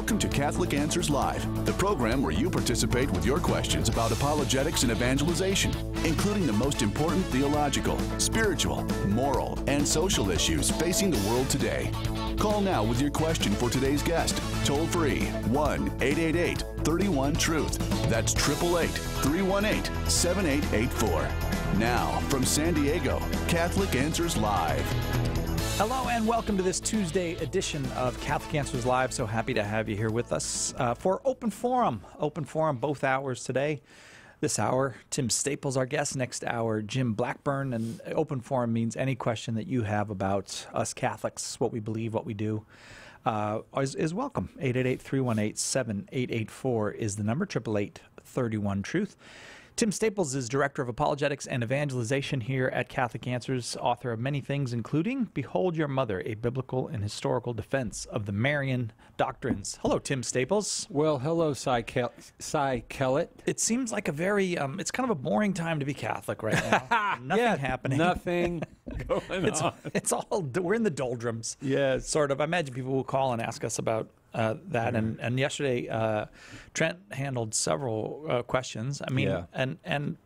Welcome to Catholic Answers Live, the program where you participate with your questions about apologetics and evangelization, including the most important theological, spiritual, moral, and social issues facing the world today. Call now with your question for today's guest. Toll free 1-888-31-TRUTH. That's 888-318-7884. Now, from San Diego, Catholic Answers Live. Hello and welcome to this Tuesday edition of Catholic Answers Live. So happy to have you here with us for Open Forum. Open Forum both hours today. This hour, Tim Staples, our guest. Next hour, Jim Blackburn. And Open Forum means any question that you have about us Catholics, what we believe, what we do, is welcome. 888-318-7884 is the number, 888-31-TRUTH. Tim Staples is Director of Apologetics and Evangelization here at Catholic Answers, author of many things, including Behold Your Mother, a Biblical and Historical Defense of the Marian Doctrines. Hello, Tim Staples. Well, hello, Cy Kellett. It seems like a very, it's kind of a boring time to be Catholic right now. Nothing happening. Nothing going on. It's all, we're in the doldrums. Yes. Sort of. I imagine people will call and ask us about that. And yesterday, Trent handled several questions. I mean, Yeah. and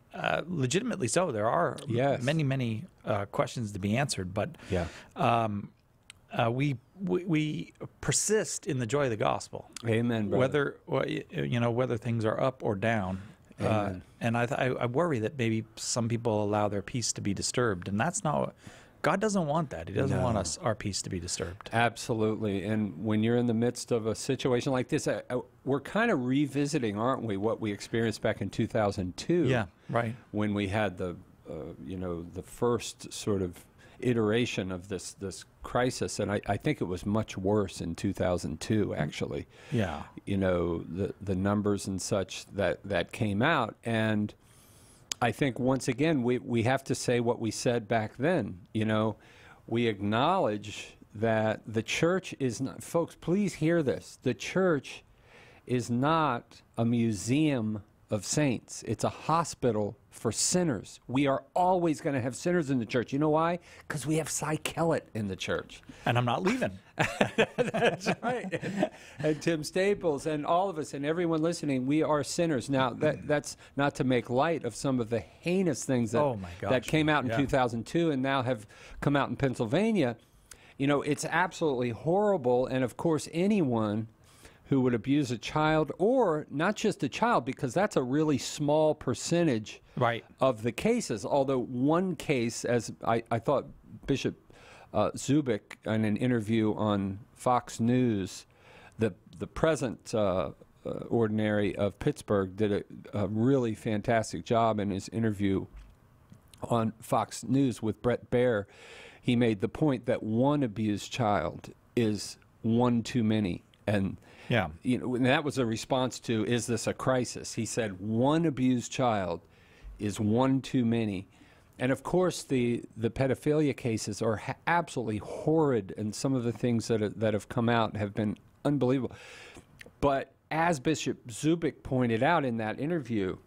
legitimately so. There are Yes. many questions to be answered, but Yeah. we persist in the joy of the gospel. Amen, brother. Whether things are up or down. Amen. And I worry that maybe some people allow their peace to be disturbed, and that's not. God doesn't want that. He doesn't want our peace to be disturbed. Absolutely. And when you're in the midst of a situation like this, we're kind of revisiting, aren't we, what we experienced back in 2002? Yeah, right. When we had the first sort of iteration of this crisis, and I think it was much worse in 2002, actually. Yeah. You know, the numbers and such that came out, and I think once again we have to say what we said back then. You know, we acknowledge that the church is not, folks, please hear this. The church is not a museum of saints. It's a hospital for sinners. We are always going to have sinners in the church. You know why? Because we have Cy Kellett in the church. And I'm not leaving. That's right. And Tim Staples and all of us and everyone listening, we are sinners. Now, that's not to make light of some of the heinous things that came out in 2002 and now have come out in Pennsylvania. You know, it's absolutely horrible. And, of course, anyone who would abuse a child, or not just a child, because that's a really small percentage of the cases. Although one case, as I thought Bishop Zubik, in an interview on Fox News, the present ordinary of Pittsburgh did a really fantastic job in his interview on Fox News with Brett Baer. He made the point that one abused child is one too many. And and that was a response to, is this a crisis? He said, one abused child is one too many. And of course, the pedophilia cases are absolutely horrid, and some of the things that have come out have been unbelievable. But as Bishop Zubik pointed out in that interview,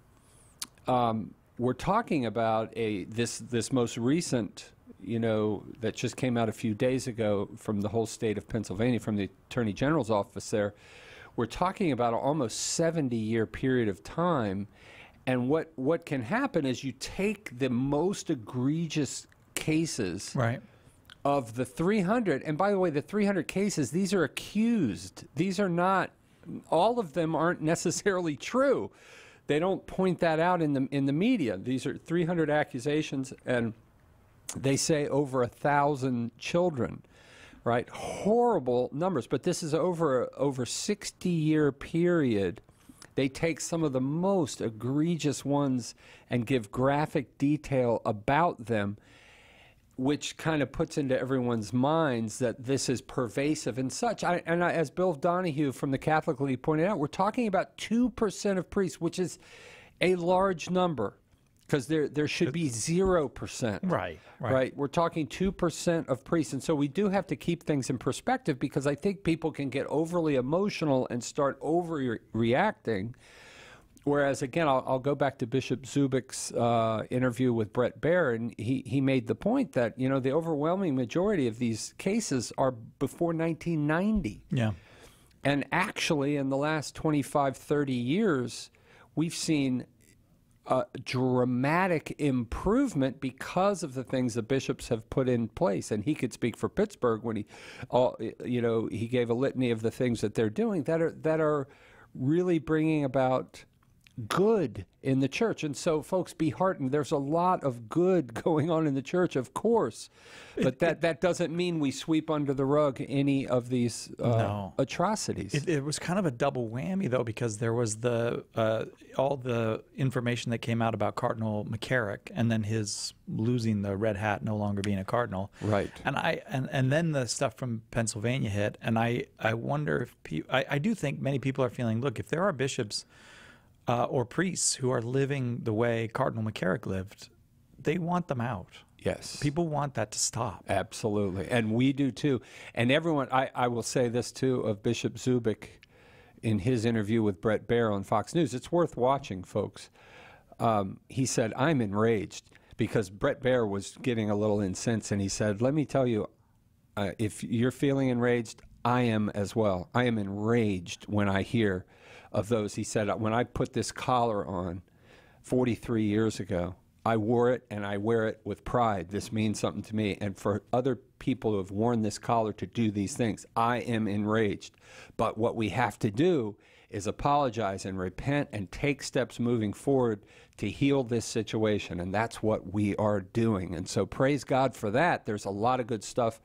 we're talking about this most recent, that just came out a few days ago from the whole state of Pennsylvania, from the Attorney General's office there. We're talking about an almost 70-year period of time. And what can happen is you take the most egregious cases of the 300, and by the way, the 300 cases, these are accused. These are not, all of them aren't necessarily true. They don't point that out in the media. These are 300 accusations, and they say over 1,000 children, right? Horrible numbers, but this is over 60-year period. They take some of the most egregious ones and give graphic detail about them, which kind of puts into everyone's minds that this is pervasive and such. As Bill Donahue from the Catholic League pointed out, we're talking about 2% of priests, which is a large number, because there should be 0%. Right. We're talking 2% of priests. And so we do have to keep things in perspective, because I think people can get overly emotional and start overreacting. Whereas, again, I'll go back to Bishop Zubik's interview with Brett Baer, and he made the point that, the overwhelming majority of these cases are before 1990. Yeah. And actually, in the last 25, 30 years, we've seen a dramatic improvement because of the things the bishops have put in place. And he could speak for Pittsburgh when he gave a litany of the things that they're doing that are really bringing about good in the church. And so, folks, be heartened. There's a lot of good going on in the church, of course, but that doesn't mean we sweep under the rug any of these atrocities. It was kind of a double whammy, though, because there was all the information that came out about Cardinal McCarrick, and then his losing the red hat, no longer being a cardinal. Right. And then the stuff from Pennsylvania hit, and I wonder if I do think many people are feeling, look, if there are bishops or priests who are living the way Cardinal McCarrick lived, they want them out. Yes. People want that to stop. Absolutely. And we do too. And everyone, I will say this too of Bishop Zubik in his interview with Bret Baier on Fox News. It's worth watching, folks. He said, I'm enraged, because Bret Baier was getting a little incensed, and he said, let me tell you, if you're feeling enraged, I am as well. I am enraged when I hear of those. He said, when I put this collar on 43 years ago, I wore it, and I wear it with pride. This means something to me. And for other people who have worn this collar to do these things, I am enraged. But what we have to do is apologize and repent and take steps moving forward to heal this situation. And that's what we are doing. And so praise God for that. There's a lot of good stuff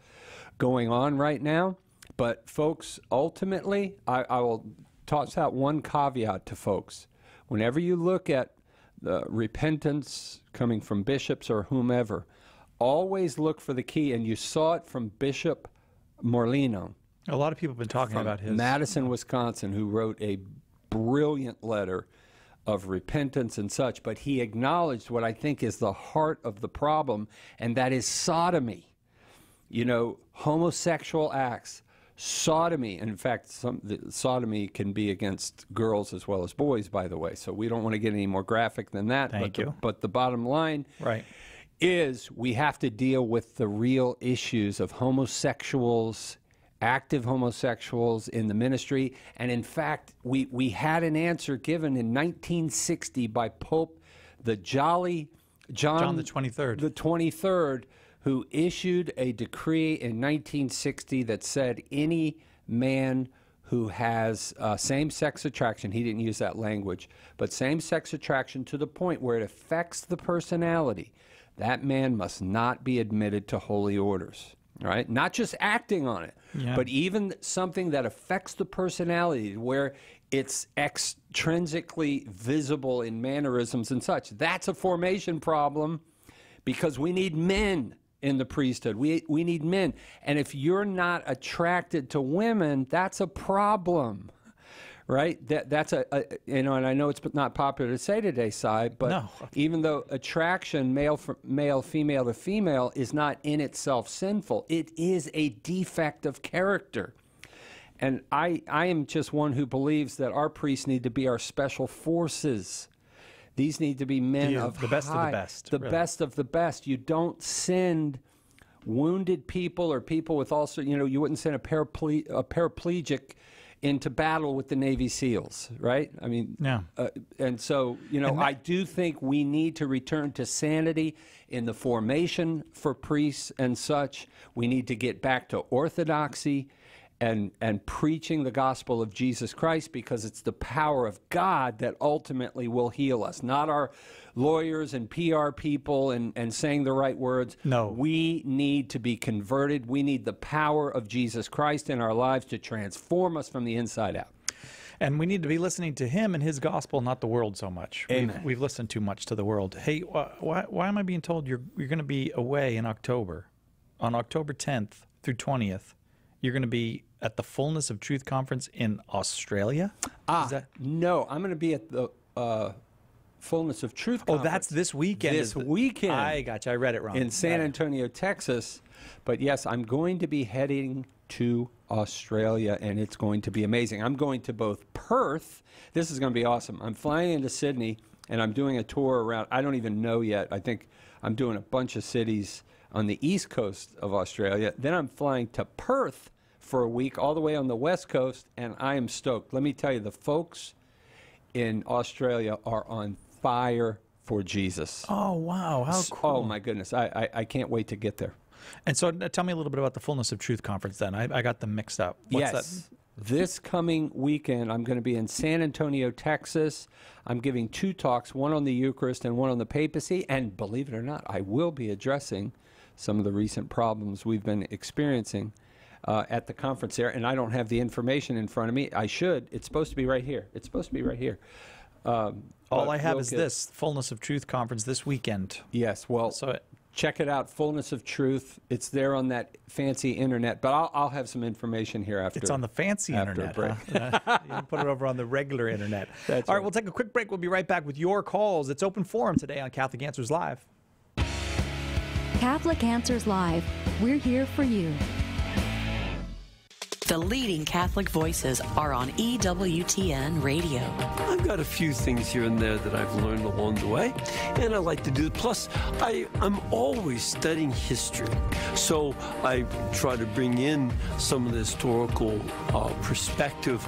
going on right now. But folks, ultimately, I will toss out one caveat to folks. Whenever you look at the repentance coming from bishops or whomever, always look for the key. And you saw it from Bishop Morlino. A lot of people have been talking about his. Madison, Wisconsin, who wrote a brilliant letter of repentance and such, but he acknowledged what I think is the heart of the problem, and that is sodomy. You know, homosexual acts. Sodomy, and in fact, sodomy can be against girls as well as boys, by the way, so we don't want to get any more graphic than that. But the bottom line is we have to deal with the real issues of homosexuals, active homosexuals in the ministry. And in fact, we had an answer given in 1960 by Pope the Jolly John the 23rd, who issued a decree in 1960 that said any man who has same-sex attraction, he didn't use that language, but same-sex attraction to the point where it affects the personality, that man must not be admitted to holy orders, right? Not just acting on it, but even something that affects the personality where it's extrinsically visible in mannerisms and such. That's a formation problem, because we need men in the priesthood. We need men. And if you're not attracted to women, that's a problem, right? That's and I know it's not popular to say today, Cy, but even though attraction, male female to female, is not in itself sinful, it is a defect of character. And I am just one who believes that our priests need to be our special forces. These need to be men of the best of the best. The best of the best. You don't send wounded people or people with you wouldn't send a paraplegic into battle with the Navy SEALs, right? I mean, and so, I do think we need to return to sanity in the formation for priests and such. We need to get back to orthodoxy and preaching the gospel of Jesus Christ, because it's the power of God that ultimately will heal us, not our lawyers and PR people and saying the right words. No. We need to be converted. We need the power of Jesus Christ in our lives to transform us from the inside out. And we need to be listening to him and his gospel, not the world so much. Amen. We've listened too much to the world. Hey, why am I being told you're going to be away in October? On October 10th through 20th, you're going to be at the Fullness of Truth Conference in Australia? No, I'm going to be at the Fullness of Truth Conference. Oh, that's this weekend. This weekend. I got you. I read it wrong. In San Antonio, Texas. But yes, I'm going to be heading to Australia, and it's going to be amazing. I'm going to both Perth. This is going to be awesome. I'm flying into Sydney, and I'm doing a tour around. I don't even know yet. I think I'm doing a bunch of cities on the east coast of Australia. Then I'm flying to Perth for a week all the way on the West Coast, and I am stoked. Let me tell you, the folks in Australia are on fire for Jesus. Oh, wow. How cool. Oh, my goodness. I can't wait to get there. And so tell me a little bit about the Fullness of Truth conference then. I got them mixed up. What's that? This coming weekend, I'm going to be in San Antonio, Texas. I'm giving 2 talks, one on the Eucharist and one on the papacy. And believe it or not, I will be addressing some of the recent problems we've been experiencing at the conference there. And I don't have the information in front of me. I should. It's supposed to be right here. It's supposed to be right here. All I have is this Fullness of Truth conference this weekend. Yes. Well, check it out, Fullness of Truth. It's there on that fancy internet, but I'll have some information here after. It's on the fancy internet. Break. Huh? You can put it over on the regular internet. That's All right, we'll take a quick break. We'll be right back with your calls. It's Open Forum today on Catholic Answers Live. Catholic Answers Live. We're here for you. The leading Catholic voices are on EWTN Radio. I've got a few things here and there that I've learned along the way, and I like to do it. Plus, I'm always studying history, so I try to bring in some of the historical perspective,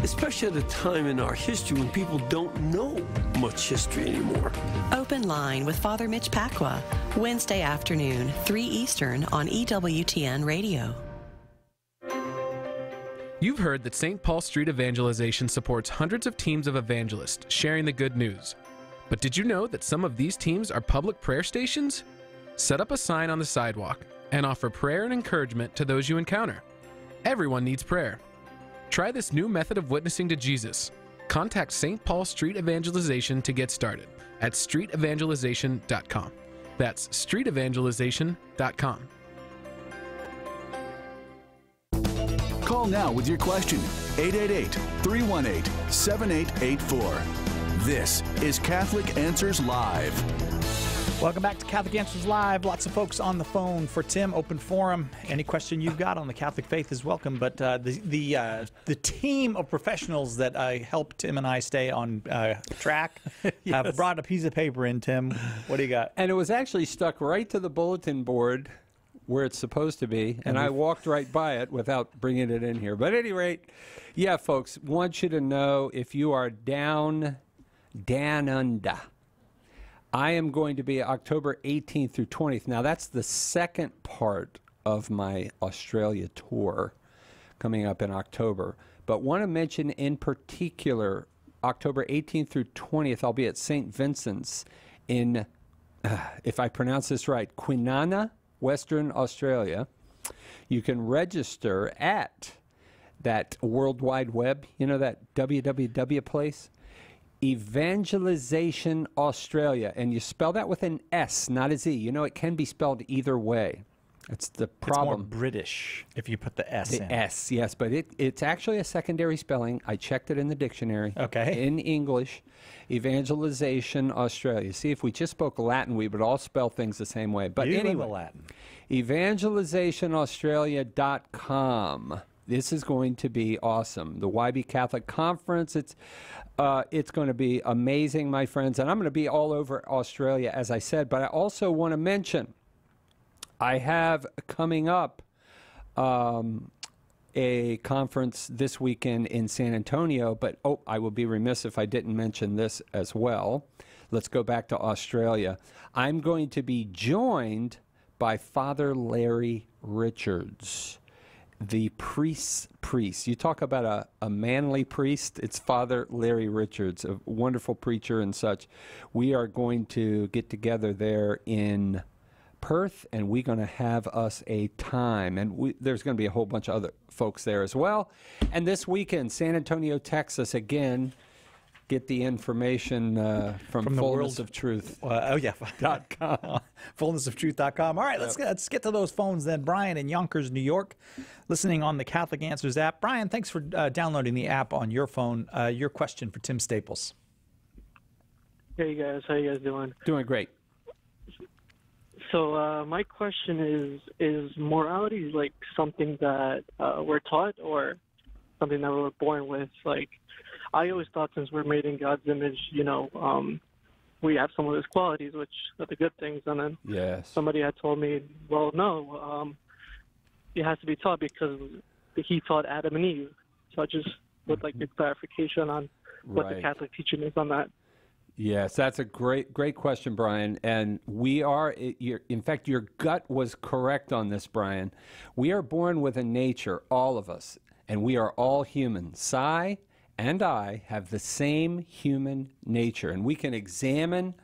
especially at a time in our history when people don't know much history anymore. Open Line with Father Mitch Pacwa, Wednesday afternoon, 3 Eastern on EWTN Radio. You've heard that St. Paul Street Evangelization supports hundreds of teams of evangelists sharing the good news. But did you know that some of these teams are public prayer stations? Set up a sign on the sidewalk and offer prayer and encouragement to those you encounter. Everyone needs prayer. Try this new method of witnessing to Jesus. Contact St. Paul Street Evangelization to get started at streetevangelization.com. That's streetevangelization.com. Call now with your question. 888-318-7884. This is Catholic Answers Live. Welcome back to Catholic Answers Live. Lots of folks on the phone for Tim. Open forum. Any question you've got on the Catholic faith is welcome. But the team of professionals that help Tim and I stay on track have brought a piece of paper in, Tim. What do you got? And it was actually stuck right to the bulletin board where it's supposed to be, and I walked right by it without bringing it in here. But at any rate, yeah, folks, want you to know if you are down under, I am going to be October 18th through 20th. Now, that's the second part of my Australia tour coming up in October. But want to mention in particular, October 18th through 20th, I'll be at St. Vincent's in, if I pronounce this right, Kwinana, Western Australia. You can register at that World Wide Web, you know, that www place, Evangelization Australia, and you spell that with an S, not a Z. You know, it can be spelled either way. That's the problem. It's more British if you put the S in. The S, yes, but it's actually a secondary spelling. I checked it in the dictionary. Okay. In English, Evangelization Australia. See, if we just spoke Latin, we would all spell things the same way. But anyway, Latin. Evangelizationaustralia.com. This is going to be awesome. The YB Catholic Conference, it's going to be amazing, my friends. And I'm going to be all over Australia, as I said. But I also want to mention, I have coming up a conference this weekend in San Antonio, but I will be remiss if I didn't mention this as well. Let's go back to Australia. I'm going to be joined by Father Larry Richards, the priest. You talk about a manly priest. It's Father Larry Richards, a wonderful preacher and such. We are going to get together there in Perth, and we're going to have us a time. And there's going to be a whole bunch of other folks there as well. And this weekend, San Antonio, Texas, again, get the information from Fullness of Truth. .com. Fullnessoftruth.com. All right, let's get to those phones then. Brian in Yonkers, New York, listening on the Catholic Answers app. Brian, thanks for downloading the app on your phone. Your question for Tim Staples. Hey, guys. How you guys doing? Doing great. So my question is morality like something that we're taught or something that we're born with? Like, I always thought since we're made in God's image, we have some of those qualities, which are the good things. And then somebody had told me, well, no, it has to be taught because he taught Adam and Eve. So I just would like your clarification on what the Catholic teaching is on that. Yes, that's a great question, Brian. And in fact, your gut was correct on this, Brian. We are born with a nature, all of us, and we are all human. Cy and I have the same human nature, and we can examine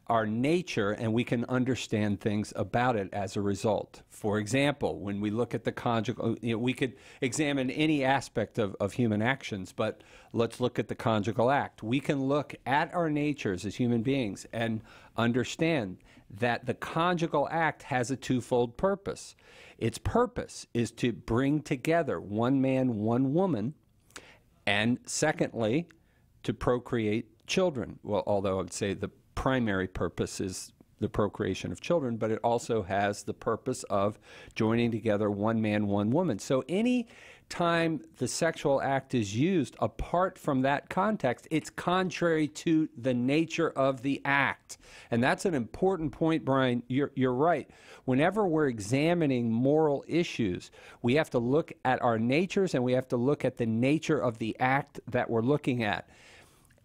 our nature and we can understand things about it as a result. For example, when we look at the conjugal, we could examine any aspect of human actions, but let's look at the conjugal act. We can look at our natures as human beings and understand that the conjugal act has a twofold purpose. Its purpose is to bring together one man, one woman, and secondly, to procreate children. Well, although I would say the primary purpose is the procreation of children, but it also has the purpose of joining together one man, one woman. So any time the sexual act is used apart from that context, it's contrary to the nature of the act. And that's an important point, Brian. You're right. Whenever we're examining moral issues, we have to look at our natures and we have to look at the nature of the act that we're looking at.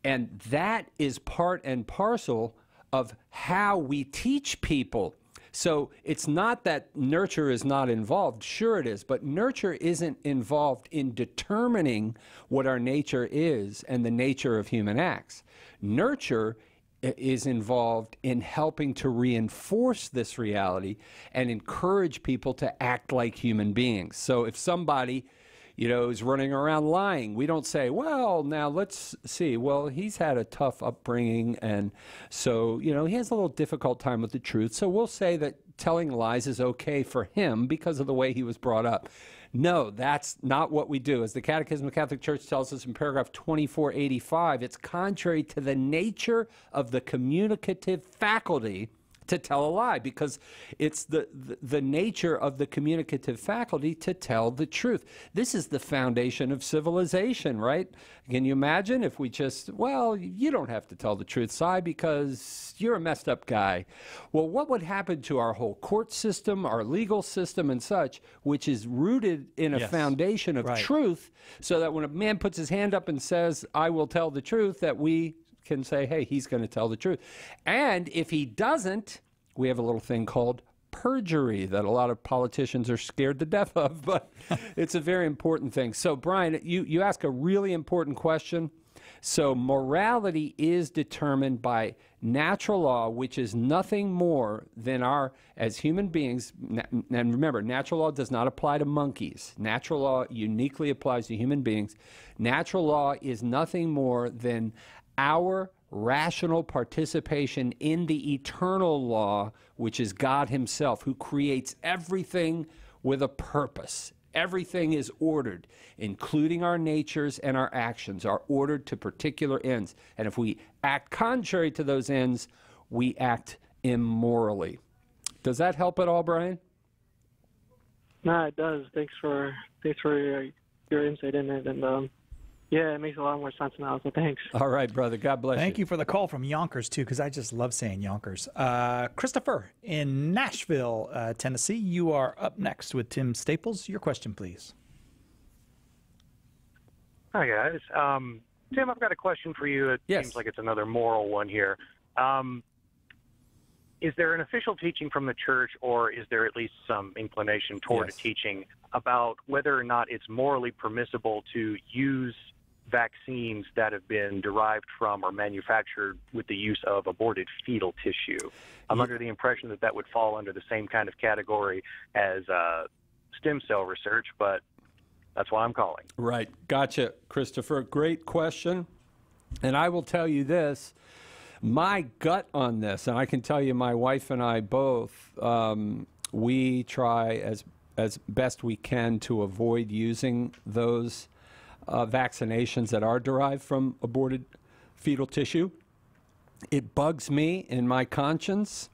And that is part and parcel of how we teach people. So it's not that nurture is not involved. Sure it is. But nurture isn't involved in determining what our nature is and the nature of human acts. Nurture is involved in helping to reinforce this reality and encourage people to act like human beings. So if somebody is running around lying, we don't say, well, now let's see. Well, he's had a tough upbringing, and so, he has a little difficult time with the truth. So we'll say that telling lies is okay for him because of the way he was brought up. No, that's not what we do. As the Catechism of the Catholic Church tells us in paragraph 2485, it's contrary to the nature of the communicative faculty to tell a lie, because it's the nature of the communicative faculty to tell the truth. This is the foundation of civilization, right? Can you imagine if we just, well, you don't have to tell the truth, Cy, because you're a messed up guy. Well, what would happen to our whole court system, our legal system and such, which is rooted in a foundation of truth, so that when a man puts his hand up and says, I will tell the truth, that we can say, hey, he's going to tell the truth. And if he doesn't, we have a little thing called perjury that a lot of politicians are scared to death of, but it's a very important thing. So, Brian, you ask a really important question. So morality is determined by natural law, which is nothing more than as human beings, and remember, natural law does not apply to monkeys. Natural law uniquely applies to human beings. Natural law is nothing more than our rational participation in the eternal law, which is God himself, who creates everything with a purpose. Everything is ordered, including our natures and our actions, are ordered to particular ends. And if we act contrary to those ends, we act immorally. Does that help at all, Brian? No, it does. Thanks for your insight in it, and yeah, it makes a lot more sense now, so thanks. All right, brother. God bless you. Thank you for the call from Yonkers, too, because I just love saying Yonkers. Christopher in Nashville, Tennessee, you are up next with Tim Staples. Your question, please. Hi, guys. Tim, I've got a question for you. It seems like it's another moral one here. Is there an official teaching from the church, or is there at least some inclination toward a teaching about whether or not it's morally permissible to use vaccines that have been derived from or manufactured with the use of aborted fetal tissue? I'm under the impression that would fall under the same kind of category as stem cell research, but that's why I'm calling. Right. Gotcha, Christopher. Great question. And I will tell you this. My gut on this, and I can tell you my wife and I both, we try as best we can to avoid using those vaccinations that are derived from aborted fetal tissue. It bugs me in my conscience,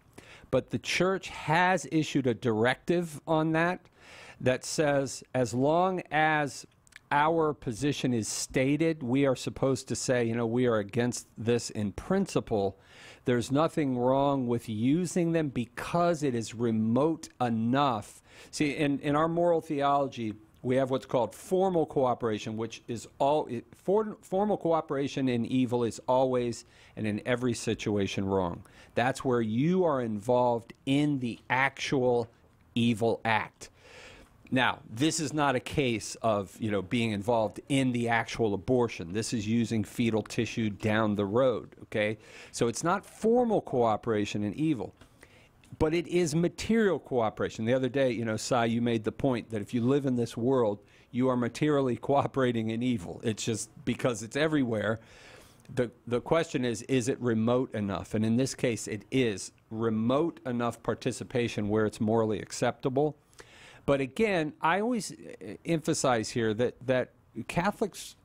but the church has issued a directive on that says as long as our position is stated, we are supposed to say, you know, we are against this in principle. There's nothing wrong with using them because it is remote enough. See, in our moral theology, we have what's called formal cooperation, which is formal cooperation in evil is always and in every situation wrong. That's where you are involved in the actual evil act. Now, this is not a case of, you know, being involved in the actual abortion. This is using fetal tissue down the road, okay? So it's not formal cooperation in evil, but it is material cooperation. The other day, you know, Cy, you made the point that if you live in this world, you are materially cooperating in evil. It's just because it's everywhere. The question is it remote enough? And in this case, it is remote enough participation where it's morally acceptable. But again, I always emphasize here that Catholics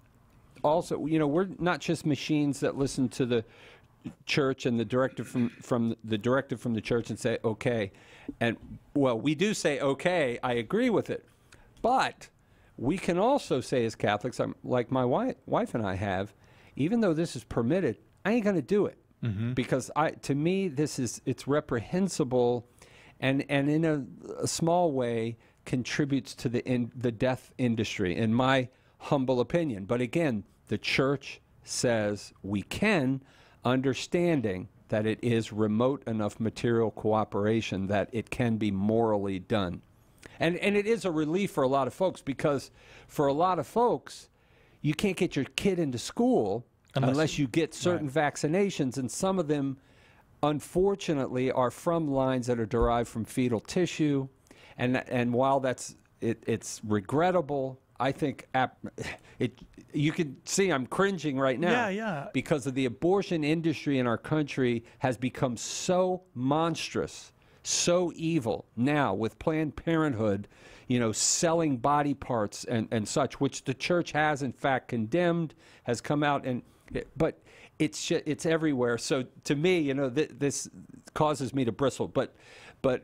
also, you know, we're not just machines that listen to the church and the directive from the church and say, okay. And, well, we do say, okay, I agree with it. But we can also say as Catholics, like my wife and I have, even though this is permitted, I ain't going to do it. Mm-hmm. Because to me, it's reprehensible and in a small way contributes to the death industry, in my humble opinion. But again, the church says we can, understanding that it is remote enough material cooperation that it can be morally done. And it is a relief for a lot of folks, because for a lot of folks, you can't get your kid into school unless you get certain vaccinations, and some of them, unfortunately, are from lines that are derived from fetal tissue. And while it's regrettable, I think you can see I'm cringing right now because of the abortion industry in our country has become so monstrous, so evil now with Planned Parenthood, you know, selling body parts and such, which the church has in fact condemned, has come out but it's everywhere. So to me, you know, this causes me to bristle, but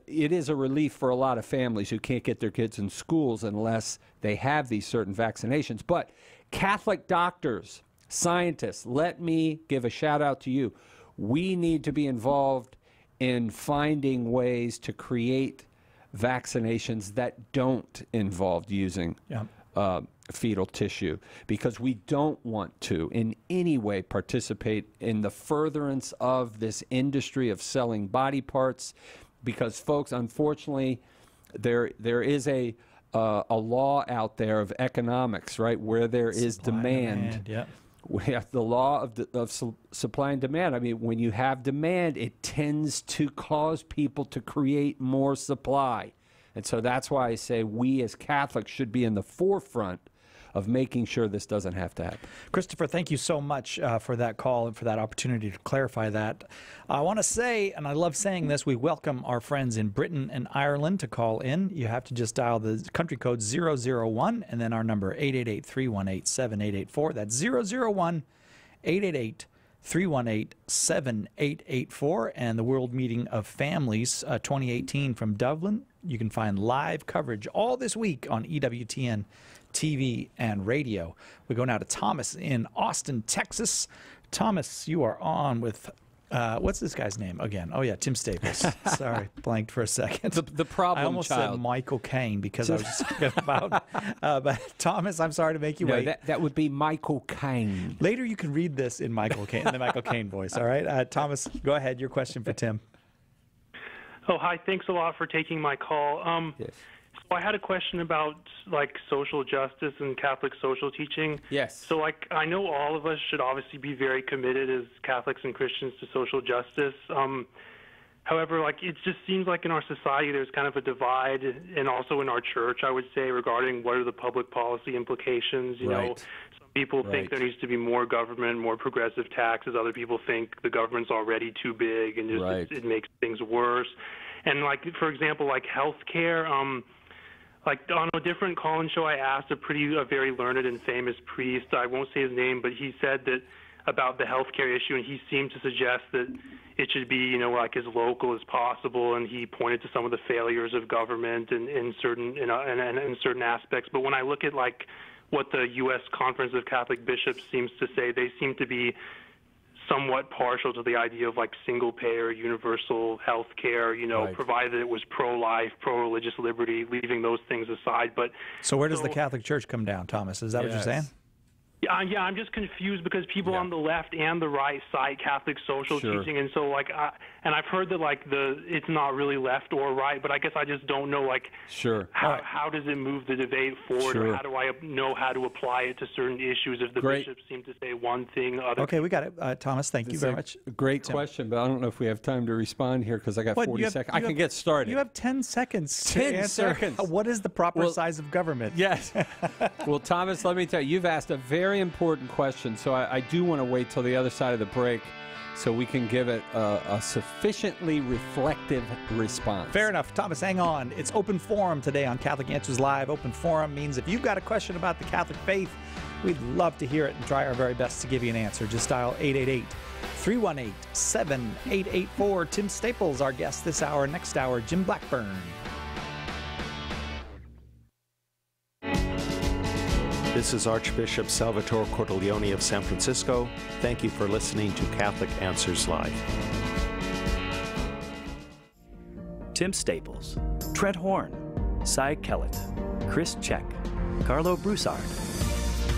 it is a relief for a lot of families who can't get their kids in schools unless they have these certain vaccinations. But Catholic doctors, scientists, let me give a shout out to you. We need to be involved in finding ways to create vaccinations that don't involve using fetal tissue, because we don't want to in any way participate in the furtherance of this industry of selling body parts. Because, folks, unfortunately, there is a law out there of economics, right, where there is demand. We have the law of supply and demand. I mean, when you have demand, it tends to cause people to create more supply. And so that's why I say we as Catholics should be in the forefront of making sure this doesn't have to happen. Christopher, thank you so much for that call and for that opportunity to clarify that. I want to say, and I love saying this, we welcome our friends in Britain and Ireland to call in. You have to just dial the country code 001 and then our number 888-318-7884. That's 001-888-318-7884. And the World Meeting of Families 2018 from Dublin. You can find live coverage all this week on EWTN TV and radio. We go now to Thomas in Austin, Texas. Thomas, you are on with, what's this guy's name again? Oh, yeah, Tim Staples. Sorry, blanked for a second. The problem I almost child. said Michael Caine because I was just thinking about, but Thomas, I'm sorry to make you wait. That would be Michael Caine. Later you can read this in the Michael Caine voice, all right? Thomas, go ahead. Your question for Tim. Oh, hi. Thanks a lot for taking my call. Yes. So I had a question about, like, social justice and Catholic social teaching. Yes. So, like, I know all of us should obviously be very committed as Catholics and Christians to social justice. However, like, it just seems like in our society there's kind of a divide, and also in our church, I would say, regarding what are the public policy implications. You know, some people think there needs to be more government, more progressive taxes. Other people think the government's already too big and just it makes things worse. And, like, for example, like health care, like on a different call-in show, I asked a very learned and famous priest. I won't say his name, but he said that about the healthcare issue, and he seemed to suggest that it should be, you know, like as local as possible. And he pointed to some of the failures of government in certain aspects. But when I look at like what the U.S. Conference of Catholic Bishops seems to say. They seem to be somewhat partial to the idea of like single-payer, universal health care, provided it was pro-life, pro-religious liberty, leaving those things aside. But so where does the Catholic Church come down, Thomas? Is that what you're saying? Yeah, I'm just confused because people on the left and the right cite Catholic social teaching, and so and I've heard that it's not really left or right, but I guess I just don't know how does it move the debate forward, or how do I know how to apply it to certain issues if the bishops seem to say one thing, other. Okay, we got it, Thomas. Thank you very much. Great question, but I don't know if we have time to respond here because I got 40 seconds. I can get started. You have 10 seconds. 10 seconds. What is the proper size of government? Yes. Well, Thomas, let me tell you, you've asked a very important question, so I do want to wait till the other side of the break so we can give it a sufficiently reflective response. Fair enough. Thomas, hang on. It's Open Forum today on Catholic Answers Live. Open Forum means if you've got a question about the Catholic faith, we'd love to hear it and try our very best to give you an answer. Just dial 888-318-7884. Tim Staples, our guest this hour. Next hour, Jim Blackburn. This is Archbishop Salvatore Cordileone of San Francisco. Thank you for listening to Catholic Answers Live. Tim Staples, Trent Horn, Cy Kellett, Chris Check, Carlo Broussard.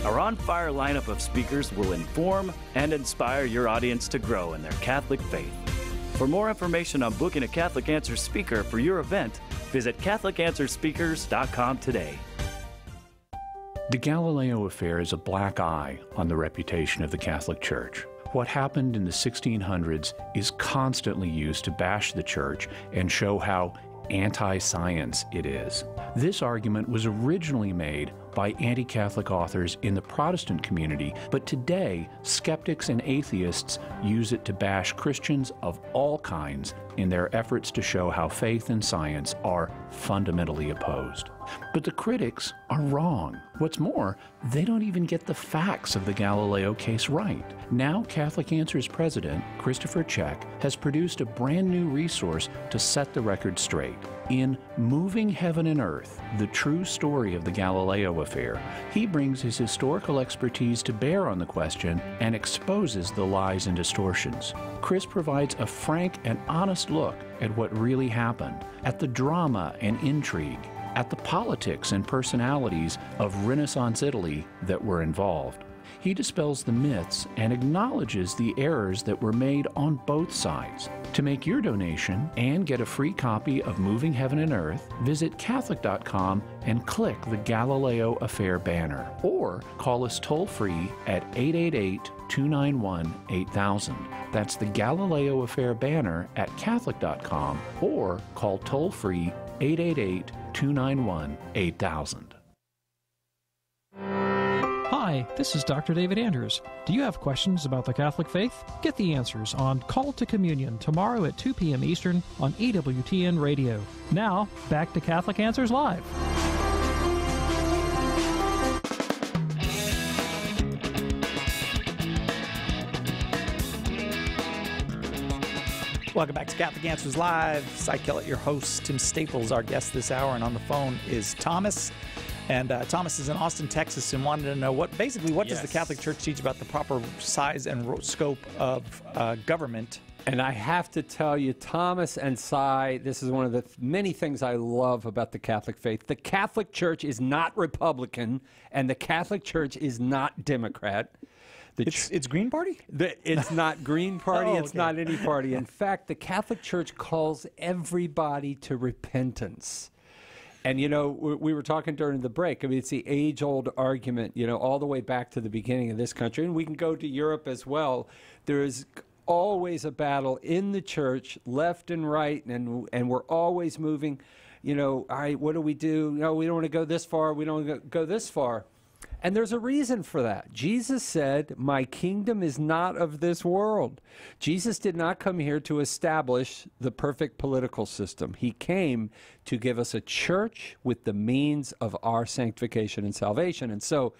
Our on-fire lineup of speakers will inform and inspire your audience to grow in their Catholic faith. For more information on booking a Catholic Answers speaker for your event, visit CatholicAnswersSpeakers.com today. The Galileo affair is a black eye on the reputation of the Catholic Church. What happened in the 1600s is constantly used to bash the Church and show how anti-science it is. This argument was originally made by anti-Catholic authors in the Protestant community, but today skeptics and atheists use it to bash Christians of all kinds in their efforts to show how faith and science are fundamentally opposed. But the critics are wrong. What's more, they don't even get the facts of the Galileo case right. Now, Catholic Answers president, Christopher Check, has produced a brand new resource to set the record straight. In Moving Heaven and Earth, the true story of the Galileo affair, he brings his historical expertise to bear on the question and exposes the lies and distortions. Chris provides a frank and honest look at what really happened, at the drama and intrigue, at the politics and personalities of Renaissance Italy that were involved. He dispels the myths and acknowledges the errors that were made on both sides. To make your donation and get a free copy of Moving Heaven and Earth, visit Catholic.com and click the Galileo Affair banner, or call us toll-free at 888-291-8000. That's the Galileo Affair banner at Catholic.com, or call toll-free 888-291-8000. Hi, this is Dr. David Andrews. Do you have questions about the Catholic faith? Get the answers on Call to Communion tomorrow at 2 p.m. Eastern on EWTN Radio. Now, back to Catholic Answers Live. Welcome back to Catholic Answers Live. Cy Kellett, your host. Tim Staples, our guest this hour. And on the phone is Thomas. And Thomas is in Austin, Texas, and wanted to know what does the Catholic Church teach about the proper size and scope of government? And I have to tell you, Thomas and Cy, this is one of the many things I love about the Catholic faith. The Catholic Church is not Republican, and the Catholic Church is not Democrat. It's Green Party? It's not Green Party. It's not any party. In fact, the Catholic Church calls everybody to repentance. And, you know, we were talking during the break. I mean, it's the age-old argument, you know, all the way back to the beginning of this country. And we can go to Europe as well. There is always a battle in the church, left and right, and we're always moving, you know, all right, what do? No, we don't want to go this far. We don't want to go this far. And there's a reason for that. Jesus said, "My kingdom is not of this world." Jesus did not come here to establish the perfect political system. He came to give us a church with the means of our sanctification and salvation. And so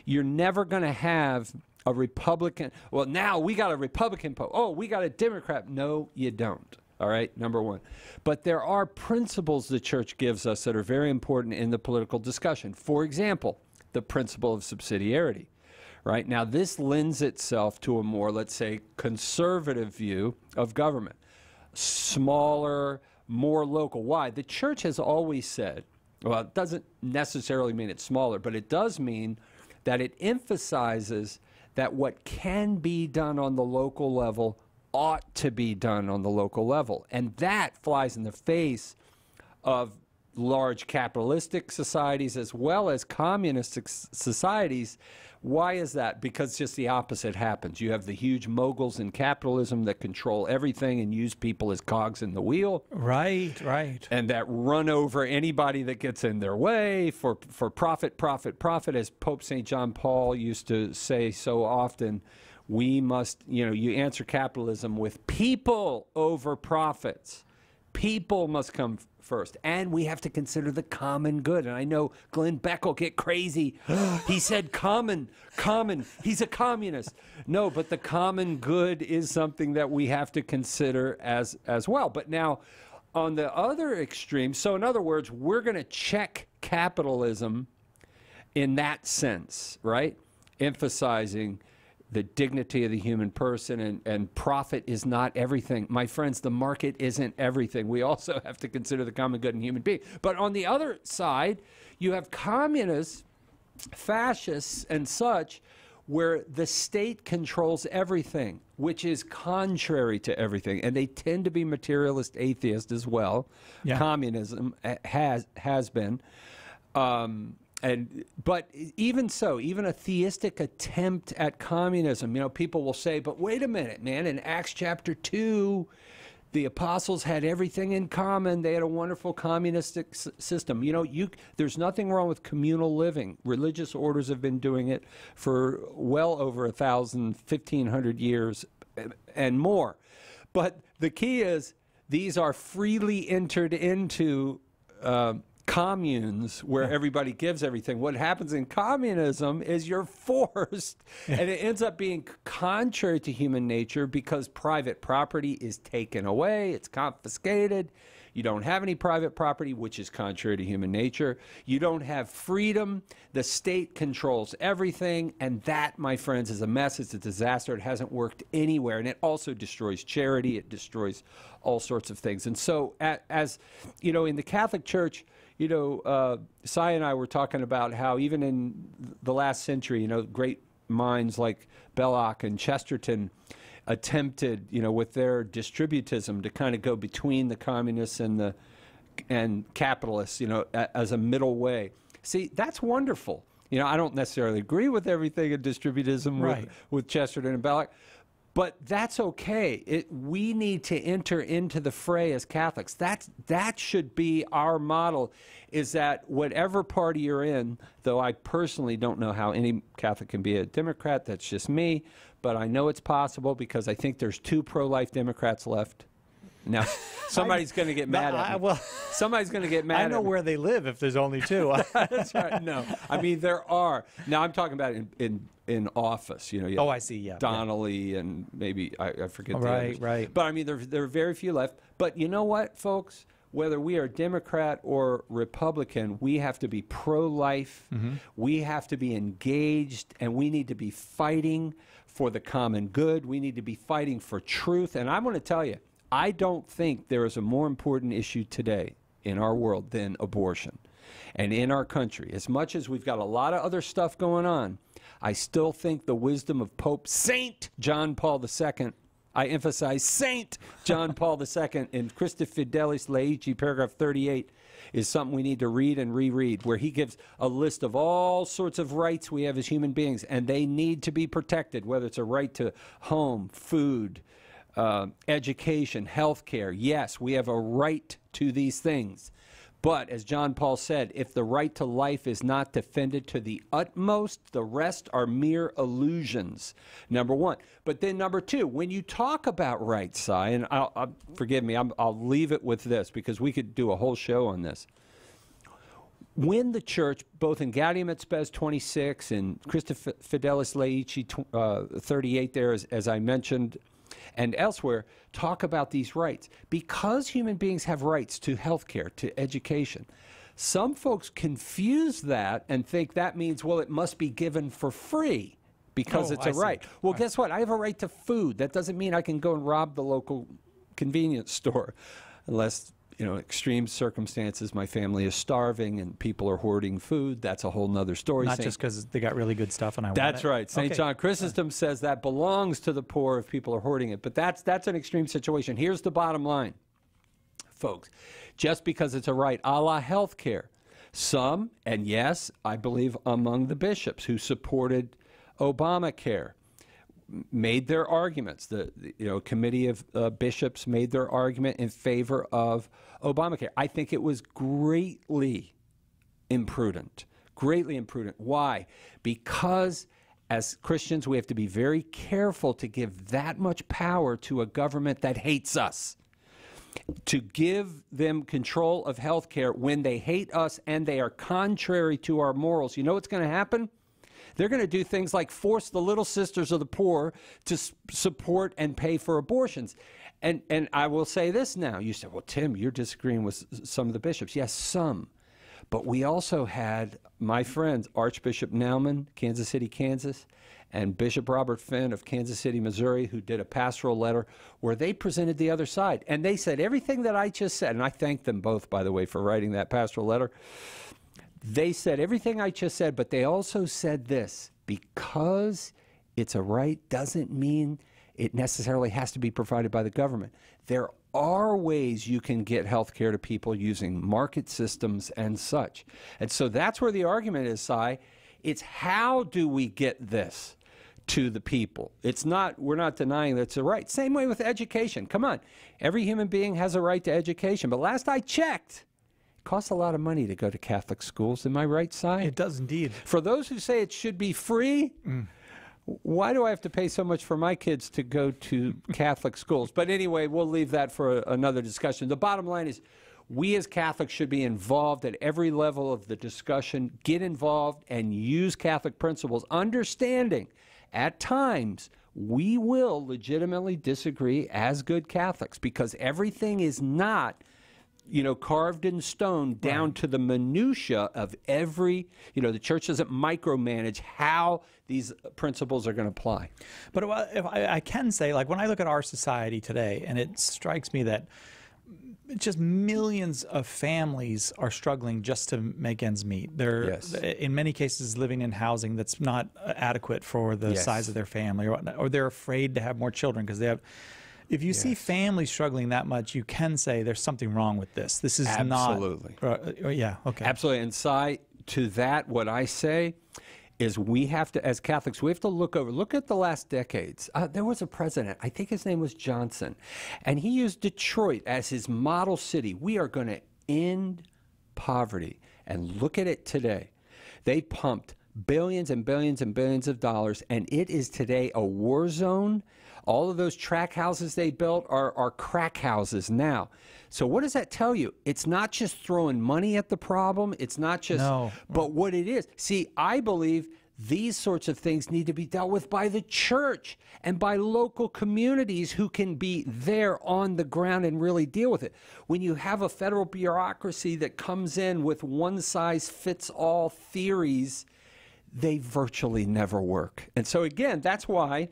you're never going to have a Republican. Well, now we got a Republican pope. Oh, we got a Democrat. No, you don't. All right, number one. But there are principles the church gives us that are very important in the political discussion. For example, the principle of subsidiarity. Right? Now, this lends itself to a more, let's say, conservative view of government. Smaller, more local. Why? The church has always said, well, it doesn't necessarily mean it's smaller, but it does mean that it emphasizes that what can be done on the local level ought to be done on the local level. And that flies in the face of large capitalistic societies as well as communistic societies. Why is that? Because just the opposite happens. You have the huge moguls in capitalism that control everything and use people as cogs in the wheel. Right, right. And that run over anybody that gets in their way for profit, profit, profit. As Pope St. John Paul used to say so often, we must, you answer capitalism with people over profits. People must come first, and we have to consider the common good. And I know Glenn Beck will get crazy. He said common. He's a communist. No, but the common good is something that we have to consider as well. But now, on the other extreme, so in other words, we're going to check capitalism in that sense, right? Emphasizing the dignity of the human person, and profit is not everything. My friends, the market isn't everything. We also have to consider the common good in human beings. But on the other side, you have communists, fascists, and such, where the state controls everything, which is contrary to everything. And they tend to be materialist atheists as well. Yeah. Communism has been. But even so, even a theistic attempt at communism, people will say, but wait a minute, man, in Acts chapter 2, the apostles had everything in common. They had a wonderful communistic system. There's nothing wrong with communal living. Religious orders have been doing it for well over 1,000, 1,500 years and more. But the key is these are freely entered into communes where everybody gives everything. What happens in communism is you're forced, and it ends up being contrary to human nature because private property is taken away, it's confiscated. You don't have any private property, which is contrary to human nature. You don't have freedom. The state controls everything, and that, my friends, is a mess. It's a disaster. It hasn't worked anywhere, and it also destroys charity. It destroys all sorts of things. And so, as in the Catholic Church, Cy and I were talking about how even in the last century, great minds like Belloc and Chesterton attempted, with their distributism to kind of go between the communists and capitalists, as a middle way. See, that's wonderful. I don't necessarily agree with everything in distributism with Chesterton and Belloc, but that's okay. We need to enter into the fray as Catholics. That should be our model, is that whatever party you're in, though I personally don't know how any Catholic can be a Democrat, that's just me, but I know it's possible because I think there's 2 pro-life Democrats left. Now, somebody's going to get mad at me. Somebody's going to get mad at me. I know where they live if there's only 2. That's right. No. I mean, there are. Now, I'm talking about in office. I see, yeah. Donnelly and maybe, I forget the others. Right. But, I mean, there are very few left. But you know what, folks? Whether we are Democrat or Republican, we have to be pro-life. Mm-hmm. We have to be engaged, and we need to be fighting for the common good. We need to be fighting for truth. And I'm going to tell you, I don't think there is a more important issue today in our world than abortion. And in our country, as much as we've got a lot of other stuff going on, I still think the wisdom of Pope St. John Paul II, I emphasize St. John Paul II in Christi Fidelis Laici, paragraph 38, is something we need to read and reread, where he gives a list of all sorts of rights we have as human beings, and they need to be protected, whether it's a right to home, food, education, health care. Yes, we have a right to these things. But as John Paul said, if the right to life is not defended to the utmost, the rest are mere illusions, number one. But then number 2, when you talk about rights, Cy, and forgive me, I'll leave it with this because we could do a whole show on this. When the church, both in Gaudium et Spes 26 and Christi Fidelis Laici 38 there, as I mentioned, and elsewhere, talk about these rights. Because human beings have rights to health care, to education, Some folks confuse that and think that means, well, it must be given for free because it's a right. Well, guess what? I have a right to food. That doesn't mean I can go and rob the local convenience store unless, extreme circumstances, my family is starving and people are hoarding food. That's a whole nother story. Not just because they got really good stuff and I want it. That's right. St. John Chrysostom says that belongs to the poor if people are hoarding it. But that's an extreme situation. Here's the bottom line, folks. Just because it's a right, a la health care. Some, and yes, I believe among the bishops who supported Obamacare, made their arguments. The committee of bishops made their argument in favor of Obamacare. I think it was greatly imprudent. Greatly imprudent. Why? Because as Christians, we have to be very careful to give that much power to a government that hates us. To give them control of health care when they hate us and they are contrary to our morals. You know what's going to happen? They're going to do things like force the Little Sisters of the Poor to support and pay for abortions. And I will say this now. You say, well, Tim, you're disagreeing with some of the bishops. Yes, some. But we also had my friends, Archbishop Naumann, Kansas City, Kansas, and Bishop Robert Finn of Kansas City, Missouri, who did a pastoral letter where they presented the other side. And they said everything that I just said, and I thank them both, by the way, for writing that pastoral letter. They said everything I just said, but they also said this: because it's a right doesn't mean it necessarily has to be provided by the government. There are ways you can get health care to people using market systems and such. And so that's where the argument is, Si. It's how do we get this to the people? It's not, we're not denying that it's a right. Same way with education. Come on. Every human being has a right to education. But last I checked, it costs a lot of money to go to Catholic schools. Am I right, Si? It does indeed. For those who say it should be free, why do I have to pay so much for my kids to go to Catholic schools? But anyway, we'll leave that for another discussion. The bottom line is we as Catholics should be involved at every level of the discussion, get involved and use Catholic principles, understanding at times we will legitimately disagree as good Catholics because everything is not carved in stone down to the minutia of every, the church doesn't micromanage how these principles are going to apply. But if I can say, like, when I look at our society today, and it strikes me that just millions of families are struggling just to make ends meet. They're, in many cases, living in housing that's not adequate for the size of their family, or they're afraid to have more children because they have... If you see families struggling that much, you can say there's something wrong with this. This is absolutely not... Absolutely. And Si, to that, what I say is we have to, as Catholics, we have to look at the last decades. There was a president, I think his name was Johnson, and he used Detroit as his model city. We are going to end poverty. And look at it today. They pumped billions and billions and billions of dollars, and it is today a war zone. All of those track houses they built are crack houses now. So what does that tell you? It's not just throwing money at the problem. It's not just, but what it is. See, I believe these sorts of things need to be dealt with by the church and by local communities who can be there on the ground and really deal with it. When you have a federal bureaucracy that comes in with one-size-fits-all theories, they virtually never work. And so again, that's why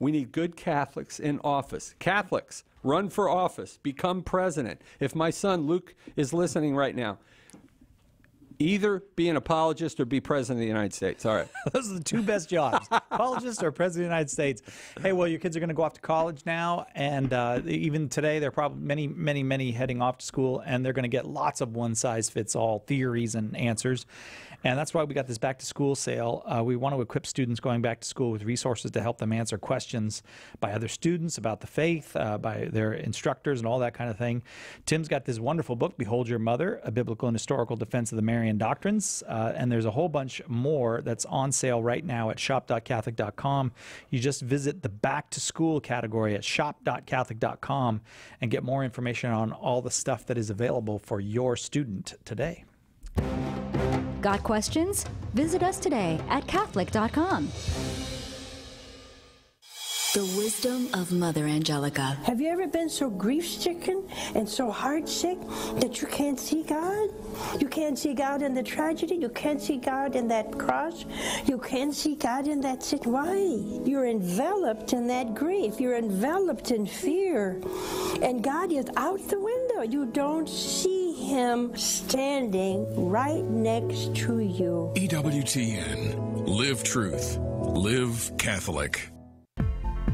we need good Catholics in office. Catholics, run for office, become president. If my son Luke is listening right now, either be an apologist or be president of the United States. All right. Those are the two best jobs, apologist or president of the United States. Hey, well, your kids are going to go off to college now, and even today, there are probably many heading off to school, and they're going to get lots of one-size-fits-all theories and answers. And that's why we got this back-to-school sale. We want to equip students going back to school with resources to help them answer questions by other students about the faith, by their instructors, and all that kind of thing. Tim's got this wonderful book, Behold Your Mother, A Biblical and Historical Defense of the Marian Doctrines. And there's a whole bunch more that's on sale right now at shop.catholic.com. You just visit the back-to-school category at shop.catholic.com and get more information on all the stuff that is available for your student today. Got questions? Visit us today at Catholic.com. The wisdom of Mother Angelica. Have you ever been so grief-stricken and so heart-sick that you can't see God? You can't see God in the tragedy. You can't see God in that cross. You can't see God in that situation. Why? You're enveloped in that grief. You're enveloped in fear. And God is out the window. You don't see Him standing right next to you. EWTN. Live truth. Live Catholic.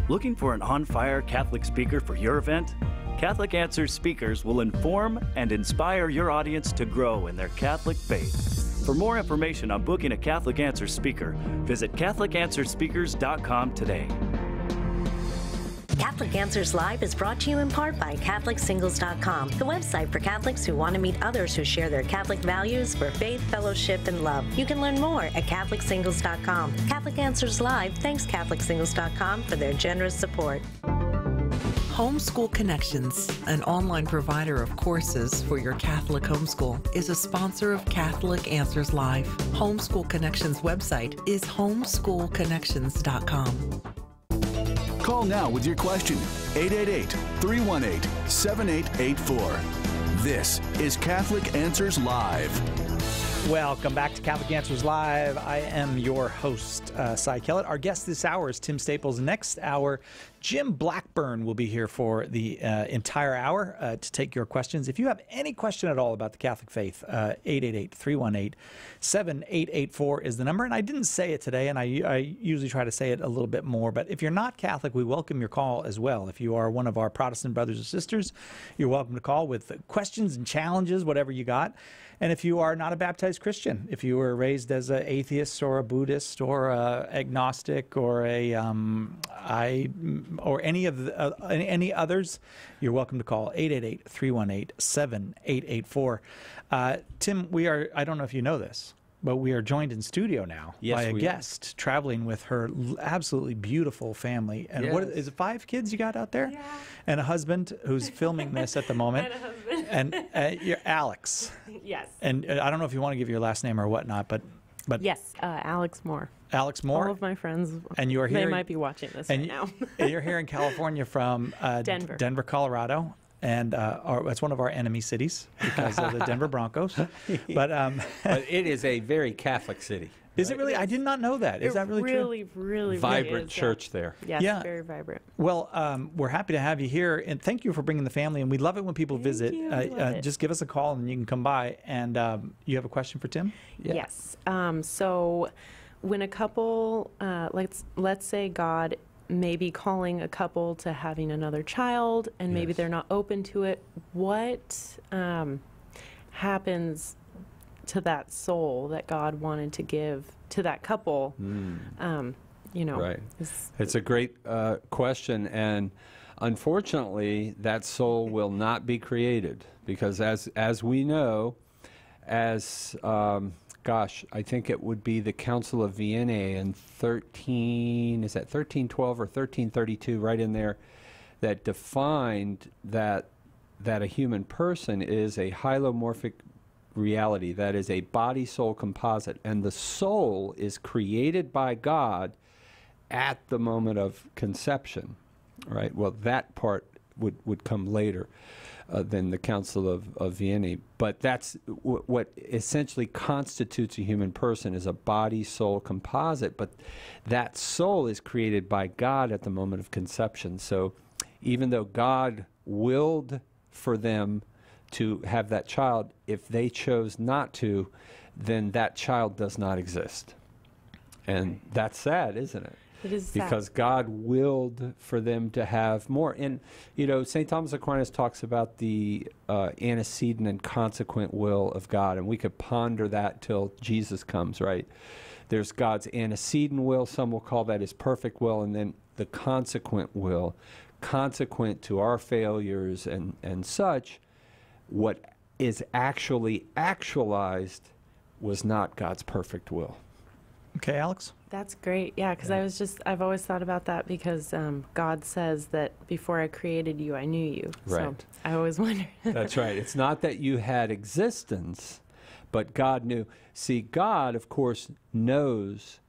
Looking for an on-fire Catholic speaker for your event? Catholic Answers speakers will inform and inspire your audience to grow in their Catholic faith. For more information on booking a Catholic Answers speaker, visit CatholicAnswersSpeakers.com today. Catholic Answers Live is brought to you in part by CatholicSingles.com, the website for Catholics who want to meet others who share their Catholic values for faith, fellowship, and love. You can learn more at CatholicSingles.com. Catholic Answers Live thanks CatholicSingles.com for their generous support. Homeschool Connections, an online provider of courses for your Catholic homeschool, is a sponsor of Catholic Answers Live. Homeschool Connections website is homeschoolconnections.com. Call now with your question, 888-318-7884. This is Catholic Answers Live. Welcome back to Catholic Answers Live. I am your host, Cy Kellett. Our guest this hour is Tim Staples. Next hour, Jim Blackburn will be here for the entire hour to take your questions. If you have any question at all about the Catholic faith, 888-318-7884 is the number. And I didn't say it today, and I usually try to say it a little bit more. But if you're not Catholic, we welcome your call as well. If you are one of our Protestant brothers or sisters, you're welcome to call with questions and challenges, whatever you got. And if you are not a baptized Christian, if you were raised as an atheist or a Buddhist or a agnostic or any others, you're welcome to call 888-318-7884. Tim, I don't know if you know this, but we are joined in studio now by a guest traveling with her absolutely beautiful family. And what is it, 5 kids you got out there? Yeah. And a husband who's filming this at the moment. And a husband. And you're Alex. Yes. And I don't know if you want to give your last name or whatnot, but yes, Alex Moore. Alex Moore. All of my friends. And you are here. They might be watching this right now. You're here in California from Denver, Colorado. And it's one of our enemy cities because of the Denver Broncos. But it is a very Catholic city. Is it really? I did not know that. Is that really true? Really vibrant church there. Yes, yeah. Very vibrant. Well, we're happy to have you here, and thank you for bringing the family. And we love it when people visit. Just give us a call, and you can come by. And you have a question for Tim? Yeah. Yes. So, when a couple, let's say God may be calling a couple to having another child, and maybe they're not open to it, what happens to that soul that God wanted to give to that couple? Right. It's a great question, and unfortunately, that soul will not be created because, as we know, I think it would be the Council of Vienna in 1312 or 1332, right in there, that defined that a human person is a hylomorphic reality, that is a body-soul composite, and the soul is created by God at the moment of conception, right? Well, that part would come later than the Council of Vienna, but that's what essentially constitutes a human person is a body-soul composite, but that soul is created by God at the moment of conception. So even though God willed for them to have that child, if they chose not to, then that child does not exist. And that's sad, isn't it? It is sad. Because God willed for them to have more. And, St. Thomas Aquinas talks about the antecedent and consequent will of God, and we could ponder that till Jesus comes, right? There's God's antecedent will, some will call that his perfect will, and then the consequent will, consequent to our failures and such. What is actually actualized was not God's perfect will. Okay, Alex? That's great. Yeah, because I've always thought about that because God says that before I created you, I knew you. Right. So I always wonder. That's right. It's not that you had existence, but God knew. See, God, of course, knows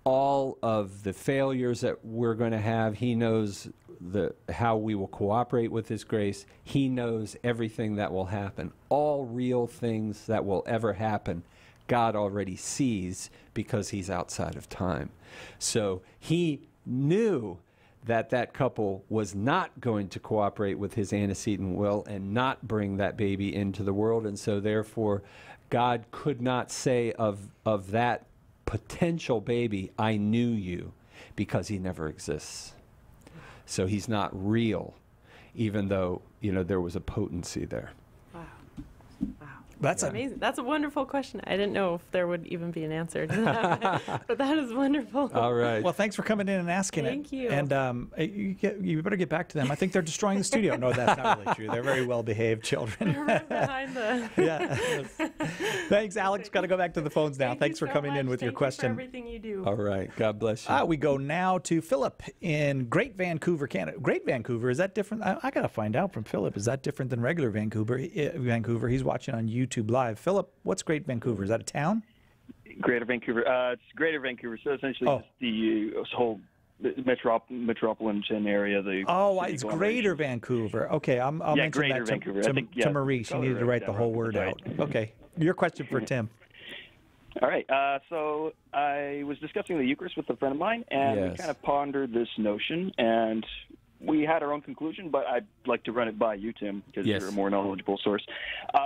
all of the failures that we're going to have. He knows how we will cooperate with His grace. He knows everything that will happen. All real things that will ever happen, God already sees because He's outside of time. So He knew that couple was not going to cooperate with His antecedent will and not bring that baby into the world. And so therefore, God could not say of that potential baby, I knew you, because he never exists. So he's not real, even though, there was a potency there. Wow. That's amazing. That's a wonderful question. I didn't know if there would even be an answer to that, but that is wonderful. All right. Well, thanks for coming in and asking Thank you. And you better get back to them. I think they're destroying the studio. No, that's not really true. They're very well-behaved children. They're right behind the... Yeah. Thanks, Alex. Got to go back to the phones now. Thanks for coming in with your question. Thank you for everything you do. All right. God bless you. We go now to Philip in Great Vancouver, Canada. Great Vancouver, is that different? I got to find out from Philip. Is that different than regular Vancouver? He's watching on YouTube Live. Philip, what's Great Vancouver? Is that a town? Greater Vancouver. It's Greater Vancouver. So essentially, just the whole metropolitan area. It's Greater Vancouver. Okay, I'll mention that to Marie. She needed to write the whole word out. Okay, your question for Tim. All right. So I was discussing the Eucharist with a friend of mine, and we kind of pondered this notion, and we had our own conclusion, but I'd like to run it by you, Tim, because you're a more knowledgeable source.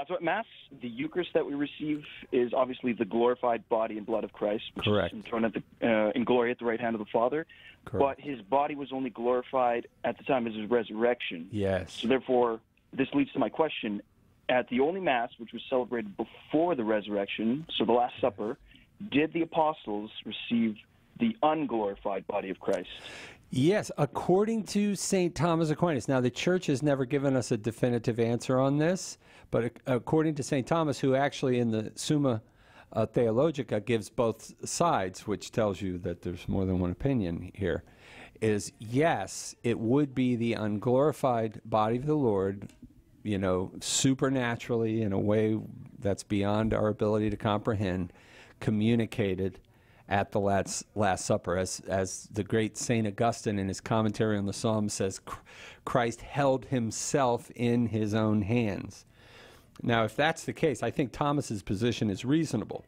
So at Mass, the Eucharist that we receive is obviously the glorified body and blood of Christ, which is enthroned in glory at the right hand of the Father. Correct. But his body was only glorified at the time of his resurrection. Yes. So therefore, this leads to my question. At the only Mass, which was celebrated before the resurrection, so the Last Supper, did the apostles receive the unglorified body of Christ? Yes, according to St. Thomas Aquinas. Now, the Church has never given us a definitive answer on this, but according to St. Thomas, who actually in the Summa Theologica gives both sides, which tells you that there's more than one opinion here, is yes, it would be the unglorified body of the Lord, supernaturally in a way that's beyond our ability to comprehend, communicated at the Last Supper. As the great St. Augustine in his commentary on the Psalms says, Christ held himself in his own hands. Now, if that's the case, I think Thomas's position is reasonable.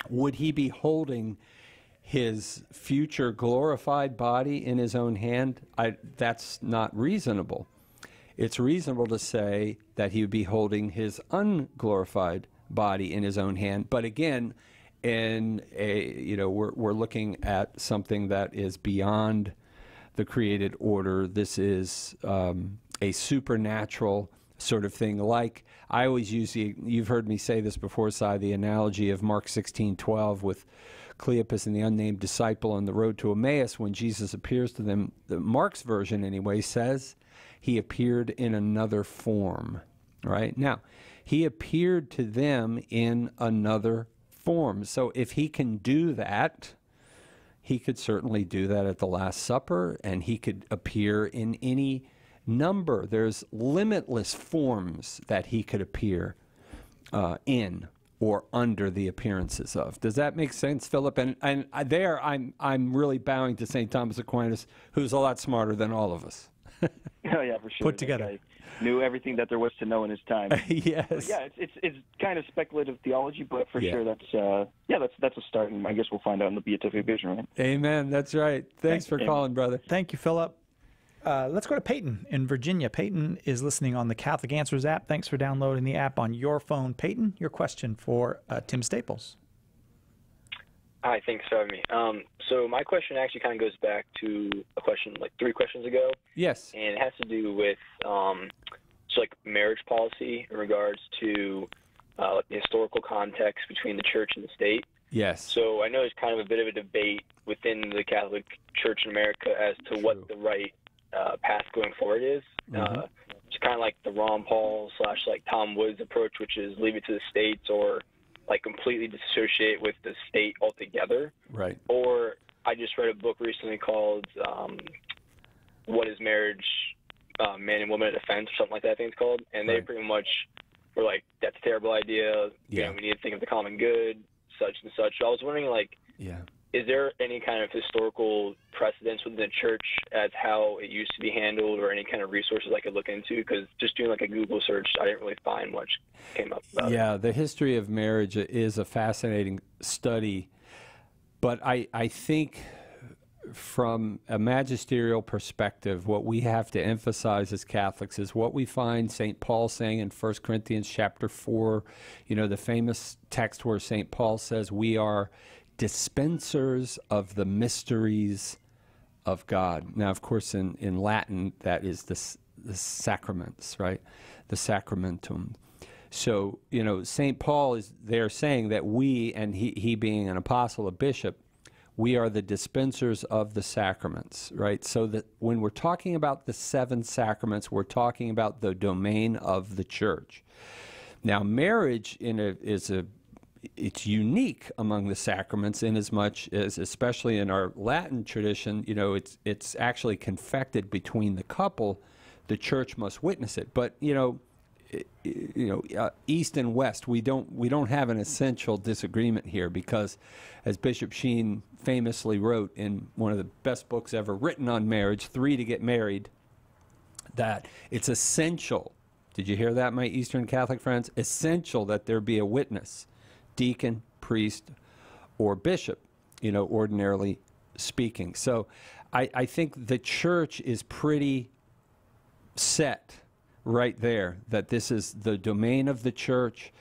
Would he be holding his future glorified body in his own hand? That's not reasonable. It's reasonable to say that he would be holding his unglorified body in his own hand. But again, we're looking at something that is beyond the created order. This is a supernatural sort of thing. Like I always use you've heard me say this before, Si, the analogy of Mark 16:12 with Cleopas and the unnamed disciple on the road to Emmaus when Jesus appears to them. Mark's version, anyway, says he appeared in another form. Right now, he appeared to them in another form. So if he can do that, he could certainly do that at the Last Supper, and he could appear in any number. There's limitless forms that he could appear in or under the appearances of. Does that make sense, Philip? And there, I'm really bowing to St. Thomas Aquinas, who's a lot smarter than all of us. Oh yeah, for sure. Put together. Knew everything that there was to know in his time. Yes. But yeah, it's kind of speculative theology, but for sure that's a start, and I guess we'll find out in the Beatific Vision, right? Amen. That's right. Thanks for calling, brother. Thank you, Philip. Let's go to Peyton in Virginia. Peyton is listening on the Catholic Answers app. Thanks for downloading the app on your phone. Peyton, your question for Tim Staples. Hi, thanks for having me. So my question actually kind of goes back to a question like 3 questions ago. Yes. And it has to do with marriage policy in regards to the historical context between the church and the state. Yes. So I know there's kind of a bit of a debate within the Catholic Church in America as to what the right path going forward is. Mm-hmm. It's kind of like the Ron Paul / Tom Woods approach, which is leave it to the states or completely dissociate with the state altogether. Right. Or I just read a book recently called What is Marriage, Man and Woman at Defense, or something like that, I think it's called. And they pretty much were like, that's a terrible idea. Yeah. We need to think of the common good, such and such. So I was wondering, is there any kind of historical precedence within the church as how it used to be handled, or any kind of resources I could look into? Because just doing like a Google search, I didn't really find much came up about it. The history of marriage is a fascinating study, but I think from a magisterial perspective, what we have to emphasize as Catholics is what we find St. Paul saying in 1 Corinthians chapter 4, the famous text where St. Paul says we are dispensers of the mysteries of God. Now, of course, in Latin, that is the sacraments, right? The sacramentum. So, St. Paul is there saying that we, and he being an apostle, a bishop, we are the dispensers of the sacraments, right? So that when we're talking about the 7 sacraments, we're talking about the domain of the church. Now, marriage it's unique among the sacraments in as much as, especially in our Latin tradition, it's actually confected between the couple. The church must witness it. But East and West, we don't have an essential disagreement here, because, as Bishop Sheen famously wrote in one of the best books ever written on marriage, 3 to Get Married, that it's essential. Did you hear that, my Eastern Catholic friends? Essential that there be a witness. Deacon, priest, or bishop, ordinarily speaking. So I think the church is pretty set right there that this is the domain of the church.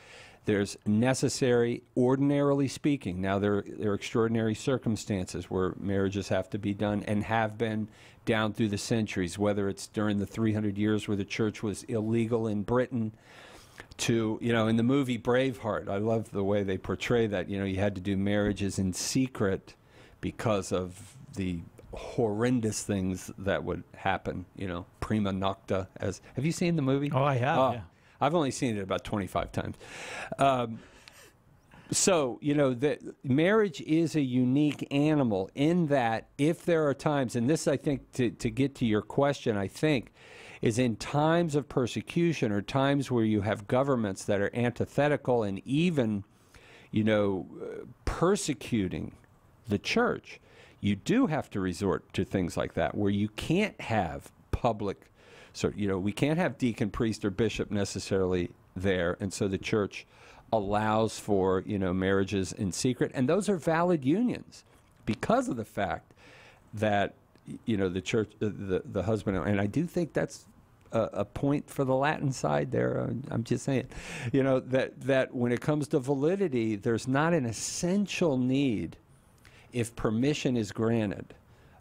There's necessary, ordinarily speaking. Now, there are extraordinary circumstances where marriages have to be done and have been down through the centuries, whether it's during the 300 years where the church was illegal in Britain, to, in the movie Braveheart. I love the way they portray that. You had to do marriages in secret because of the horrendous things that would happen, prima nocta. Have you seen the movie? Oh, I have, yeah. I've only seen it about 25 times. So, that marriage is a unique animal in that if there are times, and this, I think, to get to your question, I think, is in times of persecution or times where you have governments that are antithetical and even, persecuting the church, you do have to resort to things like that, where you can't have public, we can't have deacon, priest, or bishop necessarily there, and so the church allows for, marriages in secret, and those are valid unions because of the fact that the church, the husband, and I do think that's a point for the Latin side there. I'm just saying, that when it comes to validity, there's not an essential need, if permission is granted,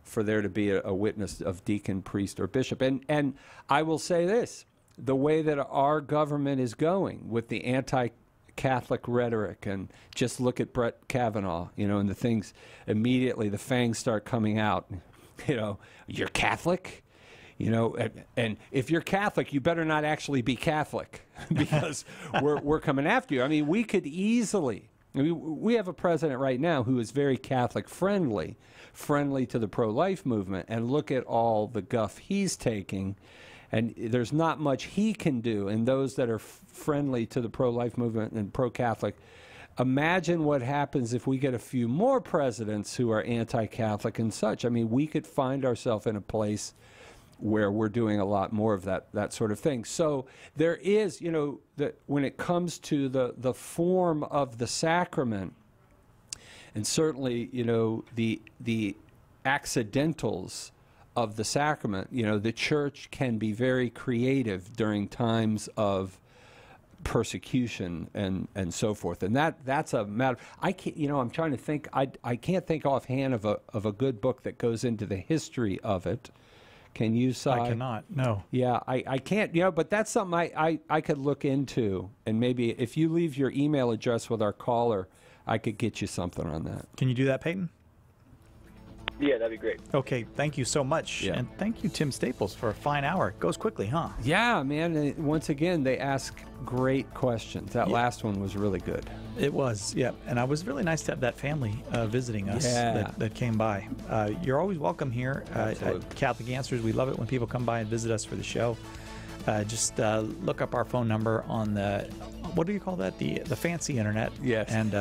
for there to be a witness of deacon, priest, or bishop. And I will say this, the way that our government is going with the anti-Catholic rhetoric, and just look at Brett Kavanaugh, and the things, immediately the fangs start coming out. You're Catholic, and if you're Catholic, you better not actually be Catholic, because we're coming after you. I mean, we could easily, we have a president right now who is very Catholic friendly to the pro-life movement, and look at all the guff he's taking, and there's not much he can do. And those that are friendly to the pro-life movement and pro-Catholic, imagine what happens if we get a few more presidents who are anti-Catholic and such. I mean, we could find ourselves in a place where we're doing a lot more of that sort of thing. So there is, that when it comes to the form of the sacrament, and certainly, the accidentals of the sacrament, the church can be very creative during times of persecution and so forth, and that's a matter. I can't, I'm trying to think. I can't think offhand of a good book that goes into the history of it. Can you, Si? I cannot. No. Yeah, I can't. But that's something I could look into, and maybe if you leave your email address with our caller, I could get you something on that. Can you do that, Peyton? Yeah, that'd be great. Okay, thank you so much. Yeah. And thank you, Tim Staples, for a fine hour. It goes quickly, huh? Yeah, man. And once again, they ask great questions. That last one was really good. It was, yeah. And it was really nice to have that family visiting us that came by. You're always welcome here at Catholic Answers. We love it when people come by and visit us for the show. Just look up our phone number on the, what do you call that? The fancy internet. Yes. And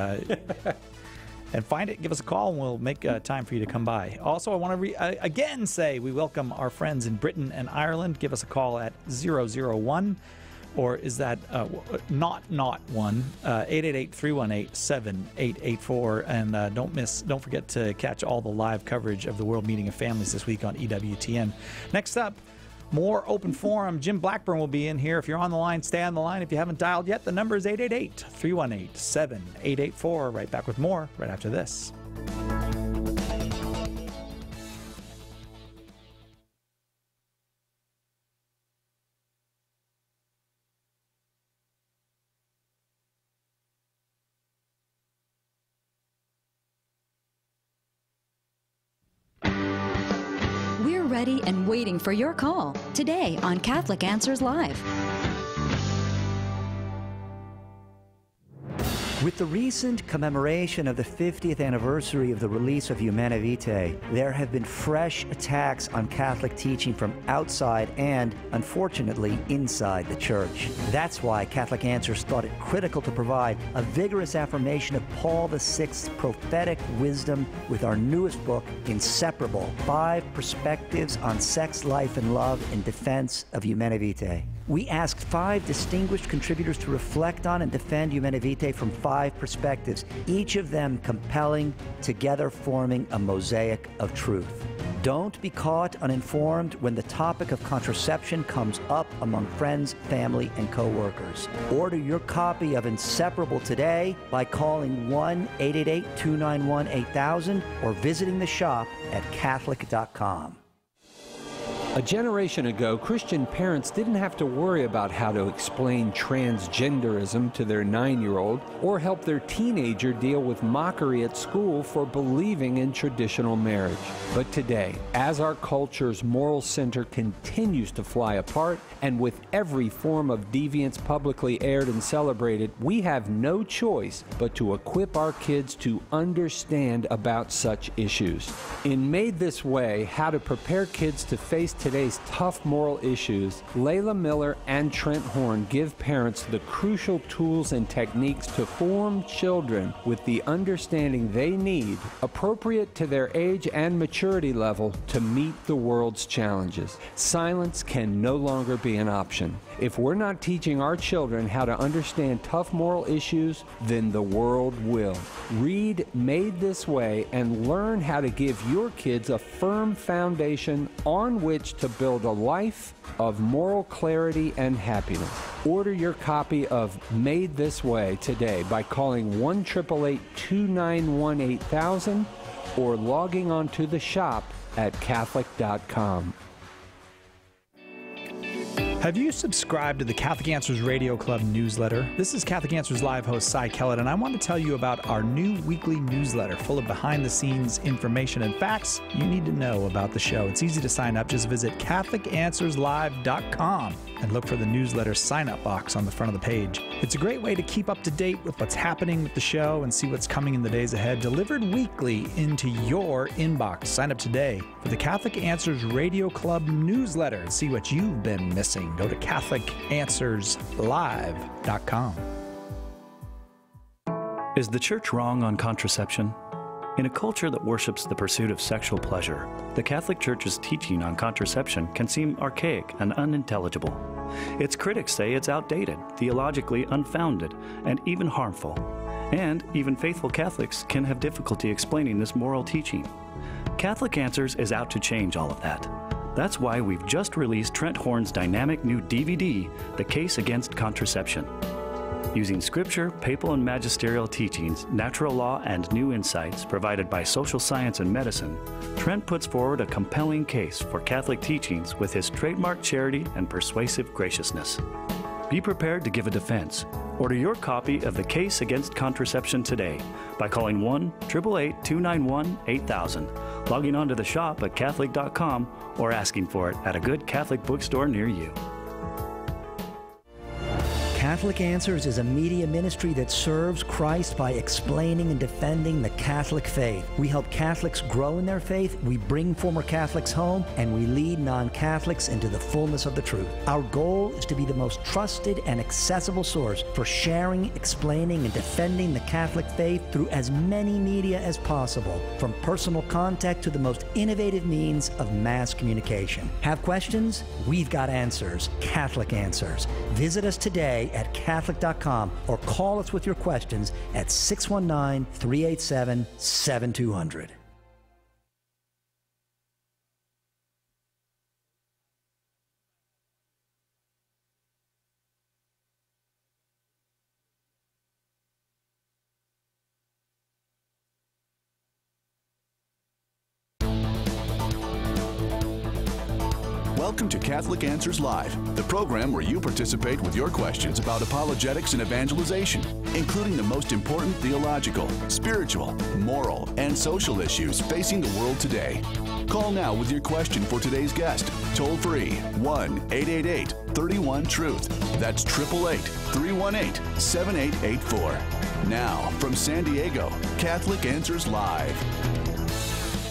and find it, give us a call, and we'll make time for you to come by. Also, I want to again say we welcome our friends in Britain and Ireland. Give us a call at 001, or is that not 1, 888-318-7884. And don't forget to catch all the live coverage of the World Meeting of Families this week on EWTN. Next up, more Open Forum. Jim Blackburn will be in here. If you're on the line, stay on the line. If you haven't dialed yet, the number is 888-318-7884. Right back with more right after this. Ready and waiting for your call today on Catholic Answers Live. With the recent commemoration of the 50th anniversary of the release of Humanae Vitae, there have been fresh attacks on Catholic teaching from outside and, unfortunately, inside the Church. That's why Catholic Answers thought it critical to provide a vigorous affirmation of Paul VI's prophetic wisdom with our newest book, Inseparable: 5 Perspectives on Sex, Life, and Love in Defense of Humanae Vitae. We asked 5 distinguished contributors to reflect on and defend Humanae Vitae from 5 perspectives, each of them compelling, together forming a mosaic of truth. Don't be caught uninformed when the topic of contraception comes up among friends, family, and co-workers. Order your copy of Inseparable today by calling 1-888-291-8000 or visiting the shop at Catholic.com. A generation ago, Christian parents didn't have to worry about how to explain transgenderism to their 9-year-old or help their teenager deal with mockery at school for believing in traditional marriage. But today, as our culture's moral center continues to fly apart, and with every form of deviance publicly aired and celebrated, we have no choice but to equip our kids to understand about such issues. In Made This Way, How to Prepare Kids to Face Today's Tough Moral Issues, Layla Miller and Trent Horn give parents the crucial tools and techniques to form children with the understanding they need, appropriate to their age and maturity level, to meet the world's challenges. Silence can no longer be an option. If we're not teaching our children how to understand tough moral issues, then the world will. Read Made This Way and learn how to give your kids a firm foundation on which to build a life of moral clarity and happiness. Order your copy of Made This Way today by calling 1-888-291-8000 or logging on to the shop at Catholic.com. Have you subscribed to the Catholic Answers Radio Club newsletter? This is Catholic Answers Live host Cy Kellett, and I want to tell you about our new weekly newsletter full of behind-the-scenes information and facts you need to know about the show. It's easy to sign up. Just visit CatholicAnswersLive.com and look for the newsletter sign-up box on the front of the page. It's a great way to keep up to date with what's happening with the show and see what's coming in the days ahead, delivered weekly into your inbox. Sign up today for the Catholic Answers Radio Club newsletter and see what you've been missing. Go to CatholicAnswersLive.com. Is the Church wrong on contraception? In a culture that worships the pursuit of sexual pleasure, the Catholic Church's teaching on contraception can seem archaic and unintelligible. Its critics say it's outdated, theologically unfounded, and even harmful. And even faithful Catholics can have difficulty explaining this moral teaching. Catholic Answers is out to change all of that. That's why we've just released Trent Horn's dynamic new DVD, The Case Against Contraception. Using scripture, papal and magisterial teachings, natural law, and new insights provided by social science and medicine, Trent puts forward a compelling case for Catholic teachings with his trademark charity and persuasive graciousness. Be prepared to give a defense. Order your copy of The Case Against Contraception today by calling 1-888-291-8000, logging on to the shop at Catholic.com, or asking for it at a good Catholic bookstore near you. Catholic Answers is a media ministry that serves Christ by explaining and defending the Catholic faith. We help Catholics grow in their faith, we bring former Catholics home, and we lead non-Catholics into the fullness of the truth. Our goal is to be the most trusted and accessible source for sharing, explaining, and defending the Catholic faith through as many media as possible, from personal contact to the most innovative means of mass communication. Have questions? We've got answers. Catholic Answers. Visit us today at Catholic.com or call us with your questions at 619-387-7200. Welcome to Catholic Answers Live, the program where you participate with your questions about apologetics and evangelization, including the most important theological, spiritual, moral, and social issues facing the world today. Call now with your question for today's guest. Toll free 1-888-31-TRUTH. That's 888-318-7884. Now, from San Diego, Catholic Answers Live.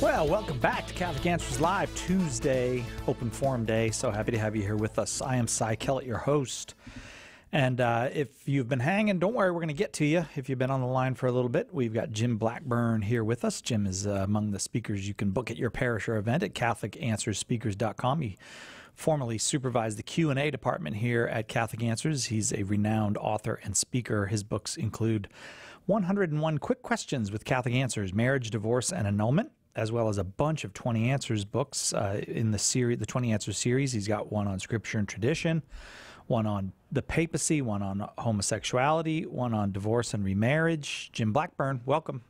Well, welcome back to Catholic Answers Live, Tuesday, Open Forum Day. So happy to have you here with us. I am Cy Kellett, your host. And if you've been hanging, don't worry, we're going to get to you. If you've been on the line for a little bit, we've got Jim Blackburn here with us. Jim is among the speakers you can book at your parish or event at CatholicAnswersSpeakers.com. He formerly supervised the Q&A department here at Catholic Answers. He's a renowned author and speaker. His books include 101 Quick Questions with Catholic Answers, Marriage, Divorce, and Annulment, as well as a bunch of 20 Answers books in the series, the 20 Answers series. He's got one on Scripture and Tradition, one on the papacy, one on homosexuality, one on divorce and remarriage. Jim Blackburn, welcome.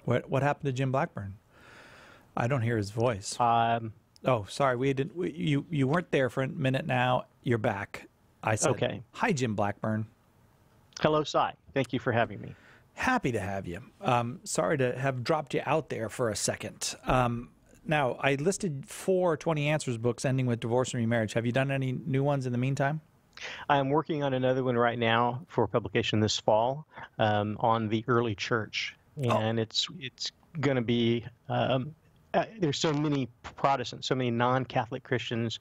What happened to Jim Blackburn? I don't hear his voice. Oh, sorry, you weren't there for a minute now. You're back. I said, okay. Hi, Jim Blackburn. Hello, Cy. Thank you for having me. Happy to have you. Sorry to have dropped you out there for a second. Now, I listed 4 20 Answers books ending with divorce and remarriage. Have you done any new ones in the meantime? I'm working on another one right now for publication this fall on the early church. And it's going to be, there's so many Protestants, so many non-Catholic Christians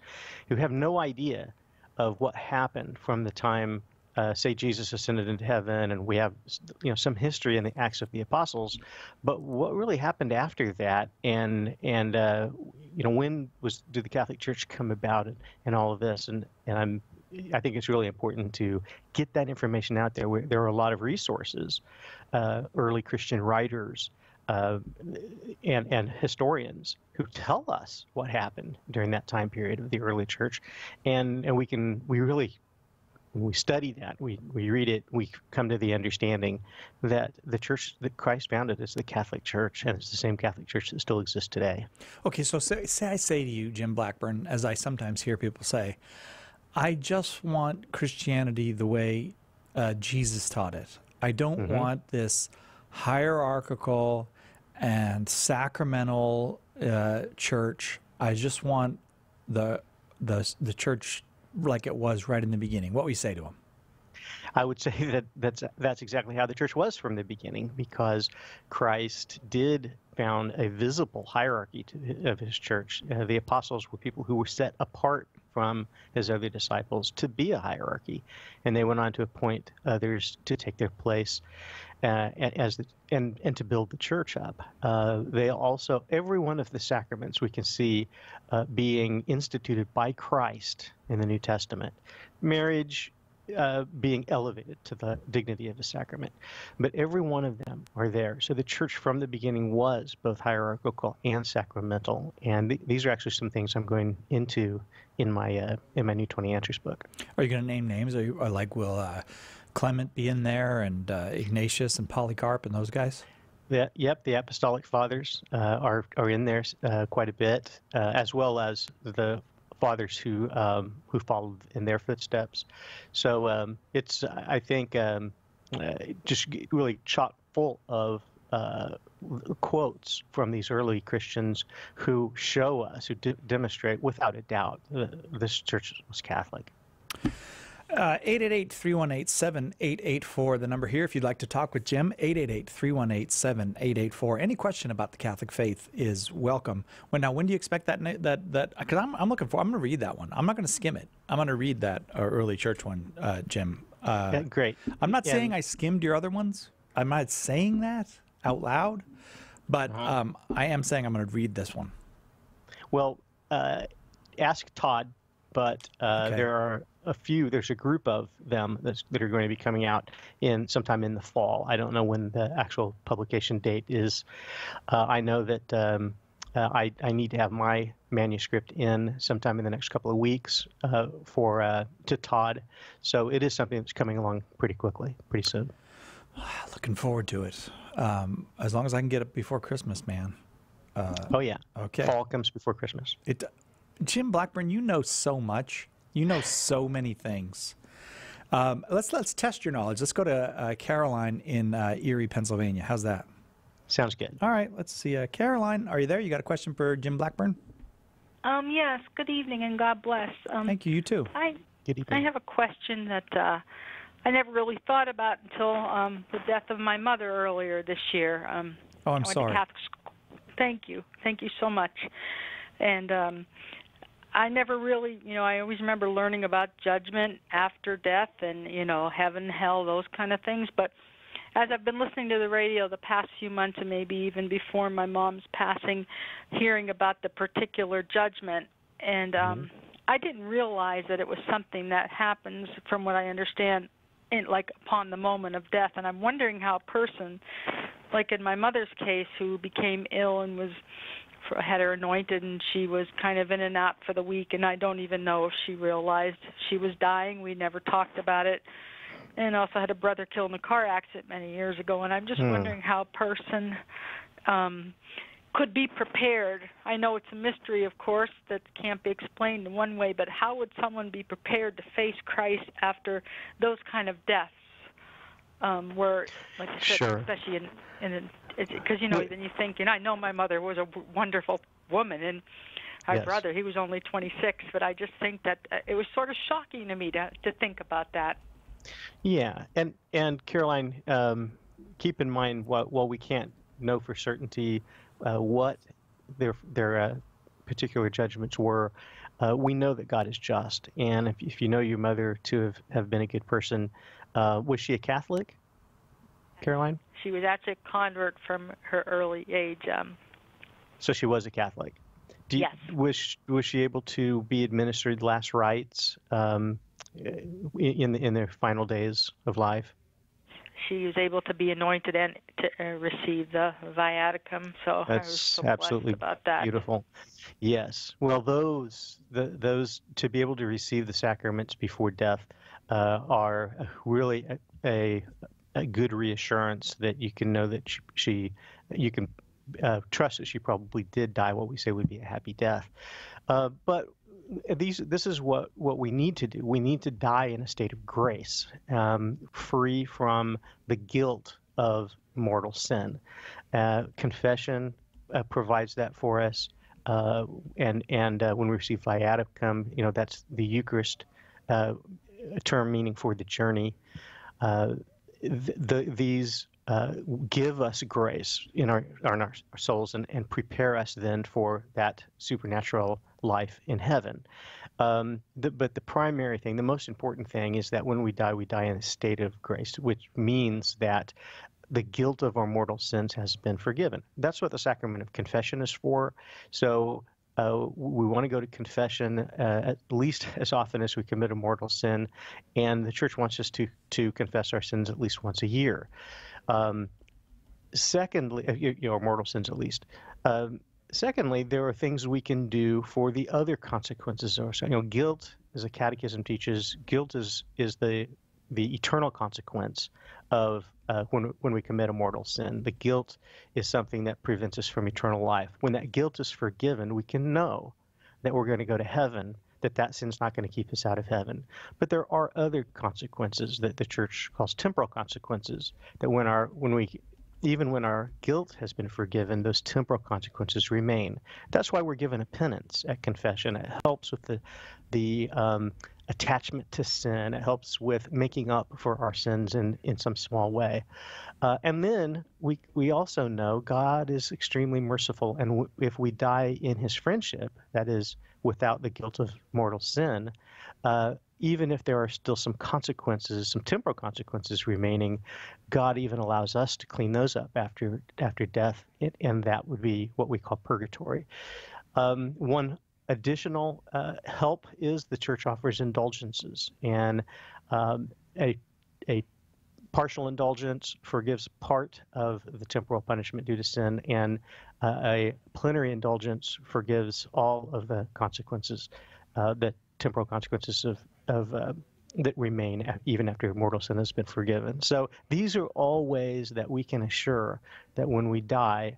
who have no idea of what happened from the time say Jesus ascended into heaven, and we have some history in the Acts of the Apostles, but what really happened after that, and when did the Catholic Church come about, and all of this, and I think it's really important to get that information out there. There are a lot of resources, early Christian writers, and historians who tell us what happened during that time period of the early church, and we really. When we study that, we read it, we come to the understanding that the church that Christ founded is the Catholic Church, and it's the same Catholic Church that still exists today. Okay, so say I say to you, Jim Blackburn, as I sometimes hear people say, I just want Christianity the way Jesus taught it. I don't want this hierarchical and sacramental church. I just want the church like it was right in the beginning. What would you say to him? I would say that's exactly how the church was from the beginning, because Christ did found a visible hierarchy of his church. The apostles were people who were set apart from his other disciples to be a hierarchy, and they went on to appoint others to take their place and to build the church up. They also, every one of the sacraments we can see being instituted by Christ in the New Testament. Marriage being elevated to the dignity of a sacrament. But every one of them are there. So the church from the beginning was both hierarchical and sacramental. And these are actually some things I'm going into in my new 20 Answers book. Are you going to name names? Will Clement be in there, and Ignatius and Polycarp and those guys? Yep, the Apostolic Fathers are in there quite a bit, as well as the fathers who followed in their footsteps. So it's, I think, just really chock full of quotes from these early Christians who show us, who demonstrate without a doubt, this church was Catholic. 888-318-7884, the number here if you'd like to talk with Jim, 888-318-7884. Any question about the Catholic faith is welcome. When do you expect that, because I'm looking for, I'm going to read that one. I'm not going to skim it. I'm going to read that early church one, Jim. Great. I'm not saying I skimmed your other ones. I'm not saying that out loud, but I am saying I'm going to read this one. Well, ask Todd, but there are there's a group of them that are going to be coming out sometime in the fall. I don't know when the actual publication date is. I know that I need to have my manuscript in sometime in the next couple of weeks to Todd. So it is something that's coming along pretty quickly, pretty soon. Looking forward to it. As long as I can get it before Christmas, man. Oh, yeah. Okay. Fall comes before Christmas. Jim Blackburn, you know so much. You know so many things. Let's test your knowledge. Let's go to Caroline in Erie, Pennsylvania. How's that? Sounds good. All right. Let's see. Caroline, are you there? You got a question for Jim Blackburn? Yes. Good evening and God bless. Thank you. You too. Good evening. I have a question that I never really thought about until the death of my mother earlier this year. I'm went sorry. To Catholic school. Thank you. Thank you so much. And I never really, I always remember learning about judgment after death and, heaven, hell, those kind of things. But as I've been listening to the radio the past few months and maybe even before my mom's passing, hearing about the particular judgment, and I didn't realize that it was something that happens, from what I understand, upon the moment of death. And I'm wondering how a person, like in my mother's case, who became ill and had her anointed, and she was kind of in and out for the week, and I don't even know if she realized she was dying. We never talked about it. And also had a brother killed in a car accident many years ago, and I'm just wondering how a person could be prepared. I know it's a mystery, of course, that can't be explained in one way, but how would someone be prepared to face Christ after those kind of deaths? Where, like I said, especially because then you think, I know my mother was a wonderful woman, and my brother, he was only 26, but I just think that it was sort of shocking to me to think about that. Yeah, and Caroline, keep in mind, while we can't know for certainty what their particular judgments were, we know that God is just, and if you know your mother to have been a good person, was she a Catholic, Caroline? She was actually a convert from her early age. So she was a Catholic. Yes. Was she able to be administered last rites in their final days of life? She was able to be anointed and to receive the viaticum. So that's I was so absolutely blessed about that. Beautiful. Yes. Well, those to be able to receive the sacraments before death are really a good reassurance that you can know that you can trust that she probably did die what we say would be a happy death. But this is what we need to do. We need to die in a state of grace, free from the guilt of mortal sin. Confession provides that for us, and when we receive viaticum, that's the Eucharist, a term meaning for the journey. These give us grace in our souls and prepare us then for that supernatural life in heaven. But the primary thing, the most important thing, is that when we die in a state of grace, which means that the guilt of our mortal sins has been forgiven. That's what the sacrament of confession is for. So we want to go to confession at least as often as we commit a mortal sin, and the Church wants us to confess our sins at least once a year. Secondly, our mortal sins at least. Secondly, there are things we can do for the other consequences of our sin. Guilt, as the Catechism teaches, guilt is the eternal consequence of when we commit a mortal sin. The guilt is something that prevents us from eternal life. When that guilt is forgiven, we can know that we're going to go to heaven, that sin's not going to keep us out of heaven. But there are other consequences that the Church calls temporal consequences, that even when our guilt has been forgiven, those temporal consequences remain. That's why we're given a penance at confession. It helps with the attachment to sin. It helps with making up for our sins in some small way. And then we also know God is extremely merciful. And if we die in his friendship, that is, without the guilt of mortal sin, even if there are still some consequences, some temporal consequences remaining, God even allows us to clean those up after death, and that would be what we call purgatory. One additional help is the church offers indulgences, and a partial indulgence forgives part of the temporal punishment due to sin, and a plenary indulgence forgives all of the consequences, the temporal consequences of that remain even after mortal sin has been forgiven. So these are all ways that we can assure that when we die,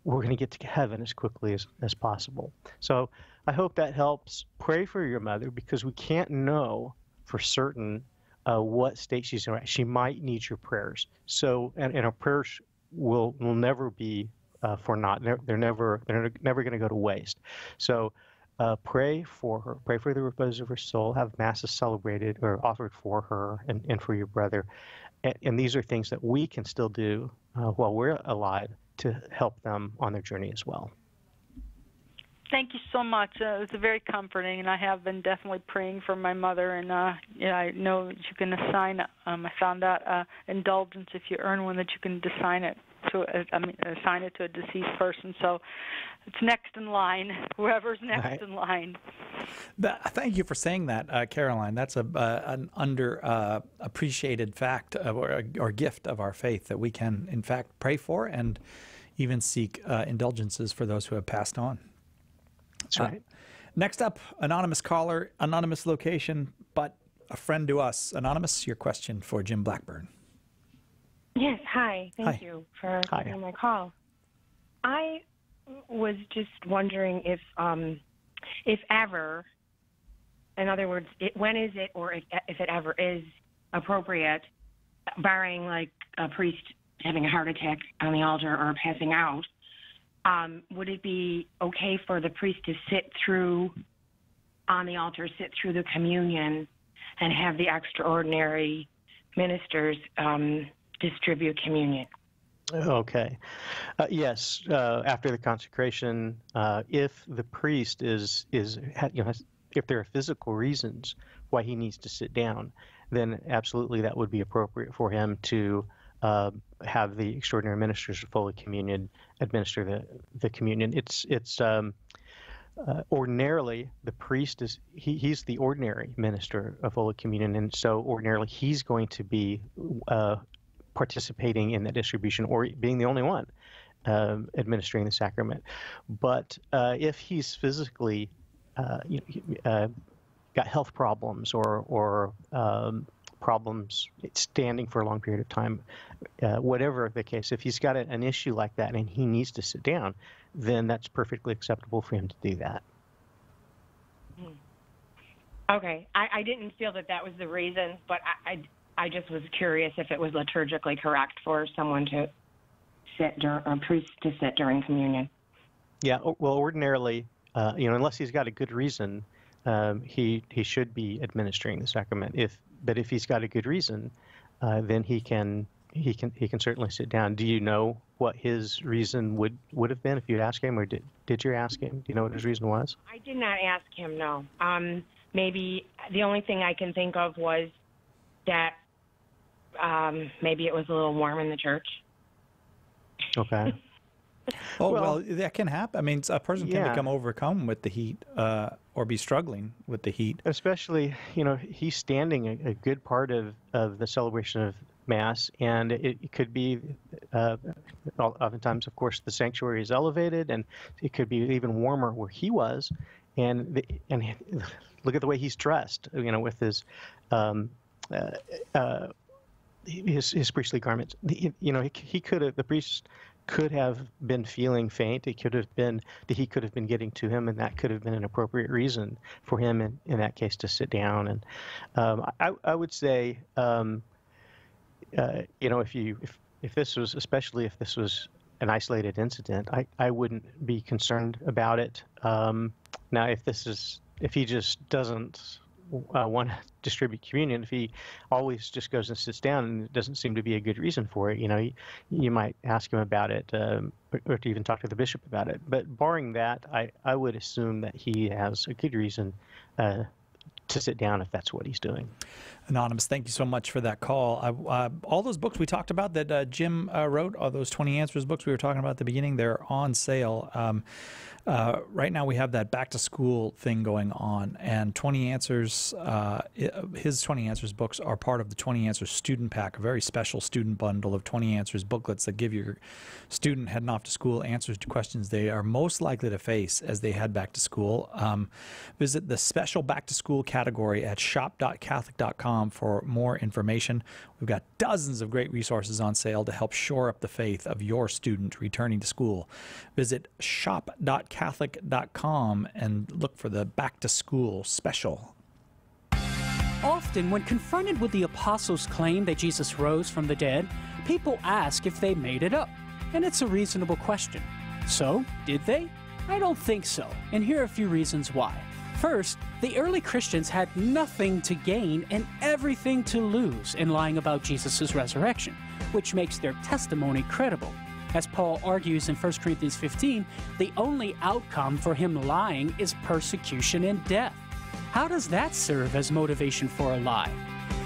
we're going to get to heaven as quickly as possible. So I hope that helps. Pray for your mother, because we can't know for certain what state she's in. She might need your prayers. So, and our prayers will never be for naught. They're never going to go to waste. So pray for her. Pray for the repose of her soul. Have masses celebrated or offered for her and for your brother. And these are things that we can still do while we're alive to help them on their journey as well. Thank you so much. It's very comforting, and I have been definitely praying for my mother. And I know that you can assign. I found out indulgence, if you earn one, that you can assign it to a deceased person. So it's next in line. Whoever's next in line. Thank you for saying that, Caroline. That's an underappreciated fact or gift of our faith, that we can, in fact, pray for and even seek indulgences for those who have passed on. That's right. Next up, anonymous caller, anonymous location, but a friend to us. Anonymous, your question for Jim Blackburn. Yes, hi. Thank you for taking my call. I was just wondering if ever, in other words, when is it, or if it ever is appropriate, barring like a priest having a heart attack on the altar or passing out, would it be okay for the priest to sit through on the altar, sit through the communion, and have the extraordinary ministers distribute communion? Okay. Yes. After the consecration, if the priest if there are physical reasons why he needs to sit down, then absolutely that would be appropriate for him to have the extraordinary ministers of Holy Communion administer the communion. It's ordinarily the priest he's the ordinary minister of Holy Communion, and so ordinarily he's going to be participating in that distribution, or being the only one administering the sacrament. But if he's physically got health problems or problems standing for a long period of time, whatever the case, if he's got an issue like that and he needs to sit down, then that's perfectly acceptable for him to do that. Okay. I didn't feel that was the reason, but I just was curious if it was liturgically correct for someone to sit a priest to sit during communion. Yeah, well, ordinarily, unless he's got a good reason, he should be administering the sacrament. But if he's got a good reason, then he can certainly sit down. Do you know what his reason would have been if you'd asked him, or did you ask him? Do you know what his reason was? I did not ask him, no. Maybe the only thing I can think of was that maybe it was a little warm in the church. Okay. Well, that can happen. I mean, a person can become overcome with the heat or be struggling with the heat. Especially, he's standing a good part of the celebration of Mass, and it could be, oftentimes, of course, the sanctuary is elevated, and it could be even warmer where he was. And look at the way he's dressed, with his priestly garments. He could have, the priest could have been feeling faint. It could have been that he could have been getting to him, and that could have been an appropriate reason for him in that case to sit down. And I would say, if this was, especially if this was an isolated incident, I wouldn't be concerned about it. Now, if he just doesn't want to distribute communion, if he always just goes and sits down and it doesn't seem to be a good reason for it, you might ask him about it, or to even talk to the bishop about it. But barring that, I would assume that he has a good reason to sit down if that's what he's doing. Anonymous, thank you so much for that call. All those books we talked about that Jim wrote, all those 20 Answers books we were talking about at the beginning, they're on sale. Right now we have that back to school thing going on, and 20 Answers, his 20 Answers books are part of the 20 Answers student pack, a very special student bundle of 20 Answers booklets that give your student heading off to school answers to questions they are most likely to face as they head back to school. Visit the special back to school category at shop.catholic.com for more information. We've got dozens of great resources on sale to help shore up the faith of your student returning to school. Visit shop.catholic.com and look for the back to school special. Often, when confronted with the apostles' claim that Jesus rose from the dead, people ask if they made it up. And it's a reasonable question. So, did they? I don't think so. And here are a few reasons why. First, the early Christians had nothing to gain and everything to lose in lying about Jesus' resurrection, which makes their testimony credible. As Paul argues in 1 Corinthians 15, the only outcome for him lying is persecution and death. How does that serve as motivation for a lie?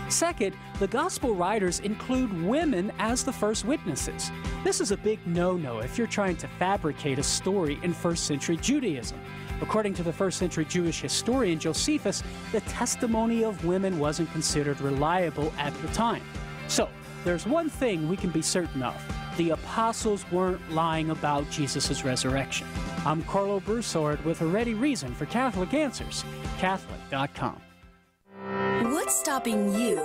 Second, the gospel writers include women as the first witnesses. This is a big no-no if you're trying to fabricate a story in first century Judaism. According to the first century Jewish historian Josephus, the testimony of women wasn't considered reliable at the time. So, there's one thing we can be certain of. The apostles weren't lying about Jesus' resurrection. I'm Carlo Broussard with a ready reason for Catholic Answers, Catholic.com. What's stopping you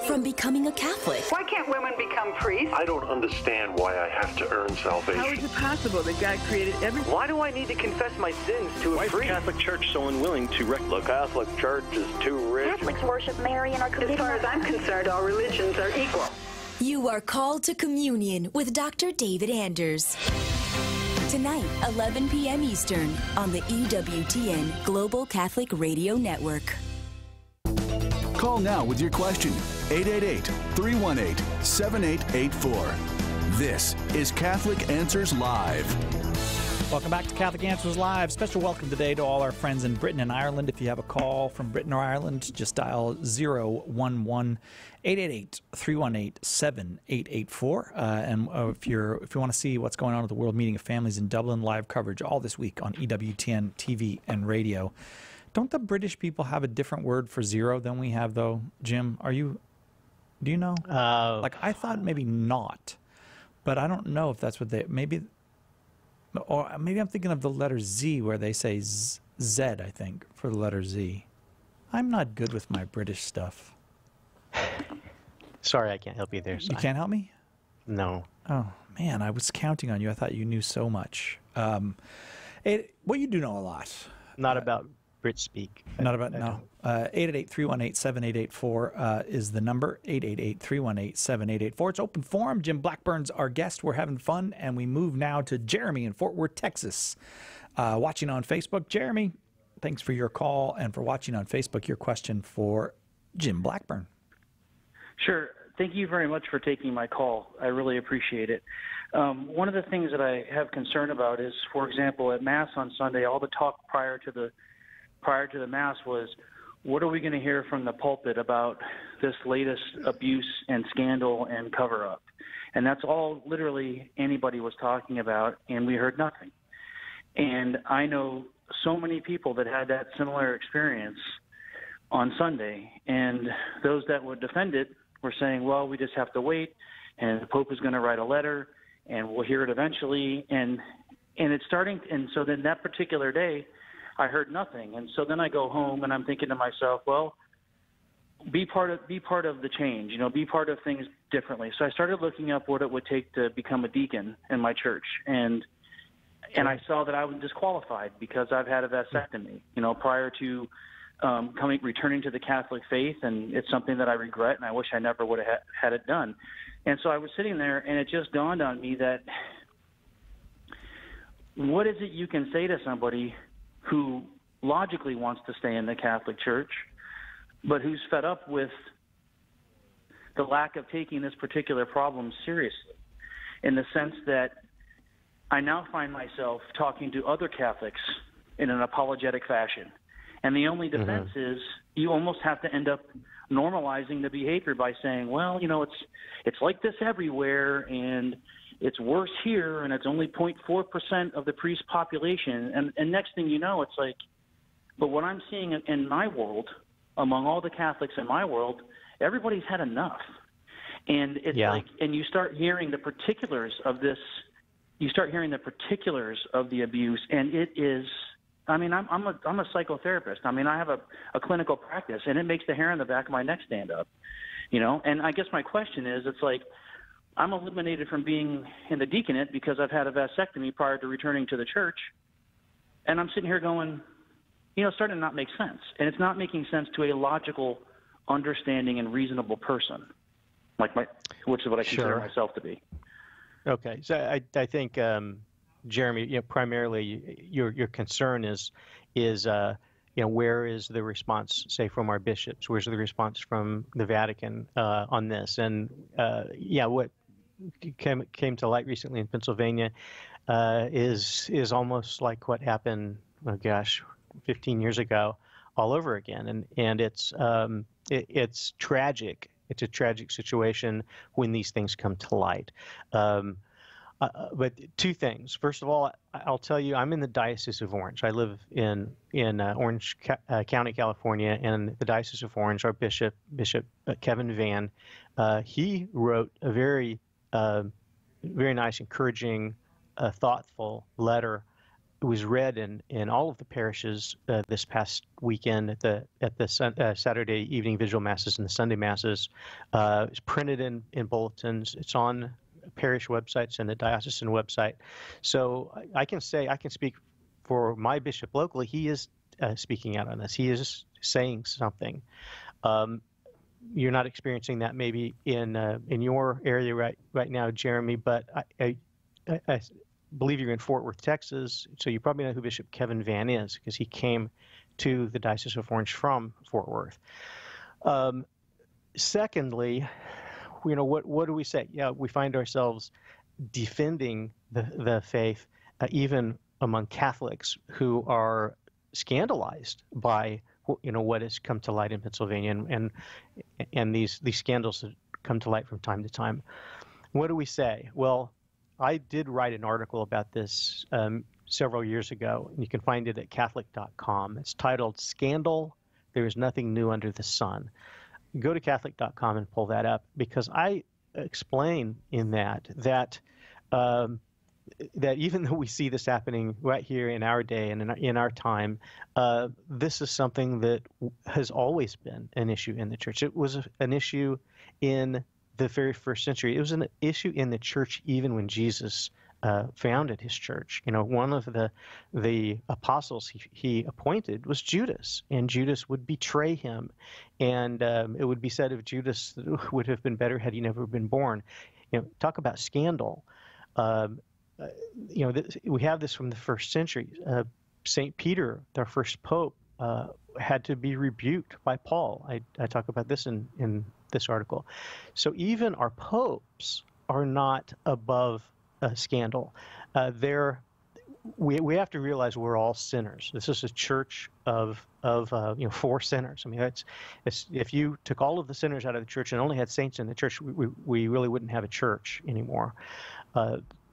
from becoming a Catholic? Why can't women become priests? I don't understand why I have to earn salvation. How is it possible that God created everything? Why do I need to confess my sins to a priest? Why is the Catholic Church so unwilling to The Catholic Church is too rich. Catholics worship Mary and are committed. As far as I'm concerned, all religions are equal. You are called to communion with Dr. David Anders. Tonight, 11 p.m. Eastern on the EWTN Global Catholic Radio Network. Call now with your question, 888-318-7884. This is Catholic Answers Live. Welcome back to Catholic Answers Live. Special welcome today to all our friends in Britain and Ireland. If you have a call from Britain or Ireland, just dial 011-888-318-7884. And if you want to see what's going on at the World Meeting of Families in Dublin, live coverage all this week on EWTN TV and radio. Don't the British people have a different word for zero than we have, though? Jim, do you know? I thought maybe not, but I don't know if that's what or maybe I'm thinking of the letter Z where they say Z, I think, for the letter Z. I'm not good with my British stuff. Sorry, I can't help you there. You can't help me? No. Oh, man, I was counting on you. I thought you knew so much. Well, you do know a lot. Not about Brit speak. Not about, no. 888-318-7884 is the number, 888-318-7884. It's open forum. Jim Blackburn's our guest. We're having fun, and we move now to Jeremy in Fort Worth, Texas, watching on Facebook. Jeremy, thanks for your call and for watching on Facebook. Your question for Jim Blackburn. Sure. Thank you very much for taking my call. I really appreciate it. One of the things that I have concern about is, for example, at Mass on Sunday, all the talk prior to the Mass was, what are we going to hear from the pulpit about this latest abuse and scandal and cover-up? And that's all literally anybody was talking about, and we heard nothing. And I know so many people that had that similar experience on Sunday, and those that would defend it were saying, well, we just have to wait, and the Pope is going to write a letter, and we'll hear it eventually. And it's starting, and so then that particular day, I heard nothing. And so then I go home and I'm thinking to myself, well, be part of the change, be part of things differently. So I started looking up what it would take to become a deacon in my church. And I saw that I was disqualified because I've had a vasectomy, prior to returning to the Catholic faith. And it's something that I regret, and I wish I never would have had it done. And so I was sitting there, and it just dawned on me that what is it you can say to somebody who logically wants to stay in the Catholic Church, but who's fed up with the lack of taking this particular problem seriously, in the sense that I now find myself talking to other Catholics in an apologetic fashion. And the only defense is you almost have to end up normalizing the behavior by saying, well, it's like this everywhere, and it's worse here, and it's only 0.4% of the priest population. And next thing you know, it's like, but what I'm seeing in my world, among all the Catholics in my world, everybody's had enough. And it's like, and you start hearing the particulars of this, you start hearing the particulars of the abuse, and it is, I mean, I'm a psychotherapist. I mean, I have a clinical practice, and it makes the hair on the back of my neck stand up, And I guess my question is, it's like, I'm eliminated from being in the deaconate because I've had a vasectomy prior to returning to the church, and I'm sitting here going, it's starting to not make sense. And it's not making sense to a logical, understanding, and reasonable person, which is what I consider myself to be. Okay, so I think, Jeremy, primarily your concern is where is the response, say, from our bishops? Where's the response from the Vatican on this? And what came to light recently in Pennsylvania is almost like what happened, 15 years ago, all over again. And it's tragic. It's a tragic situation when these things come to light. But two things. First of all, I'll tell you, I'm in the Diocese of Orange. I live in Orange County, California, and the Diocese of Orange, our Bishop Kevin Van, he wrote a very nice, encouraging, thoughtful letter. It was read in all of the parishes this past weekend at the Saturday evening vigil masses and the Sunday masses. It's printed in bulletins. It's on parish websites and the diocesan website. So I can speak for my bishop locally. He is speaking out on this. He is saying something. You're not experiencing that maybe in your area right now, Jeremy, but I believe you're in Fort Worth, Texas, so you probably know who Bishop Kevin Van is because he came to the Diocese of Orange from Fort Worth. Secondly, what do we say? Yeah, we find ourselves defending the faith, even among Catholics who are scandalized by what has come to light in Pennsylvania, and these scandals that come to light from time to time. What do we say? Well, I did write an article about this several years ago, and you can find it at Catholic.com. It's titled "Scandal: There is Nothing New Under the Sun." Go to Catholic.com and pull that up, because I explain in that even though we see this happening right here in our day and in our time, this is something that has always been an issue in the church. It was an issue in the very first century. It was an issue in the church even when Jesus founded his church. One of the apostles he appointed was Judas, and Judas would betray him. And it would be said of Judas that it would have been better had he never been born. Talk about scandal. We have this from the first century. St. Peter, their first pope, had to be rebuked by Paul. I talk about this in this article. So even our popes are not above scandal. We have to realize we're all sinners. This is a church of for sinners. I mean, it's if you took all of the sinners out of the church and only had saints in the church, we really wouldn't have a church anymore.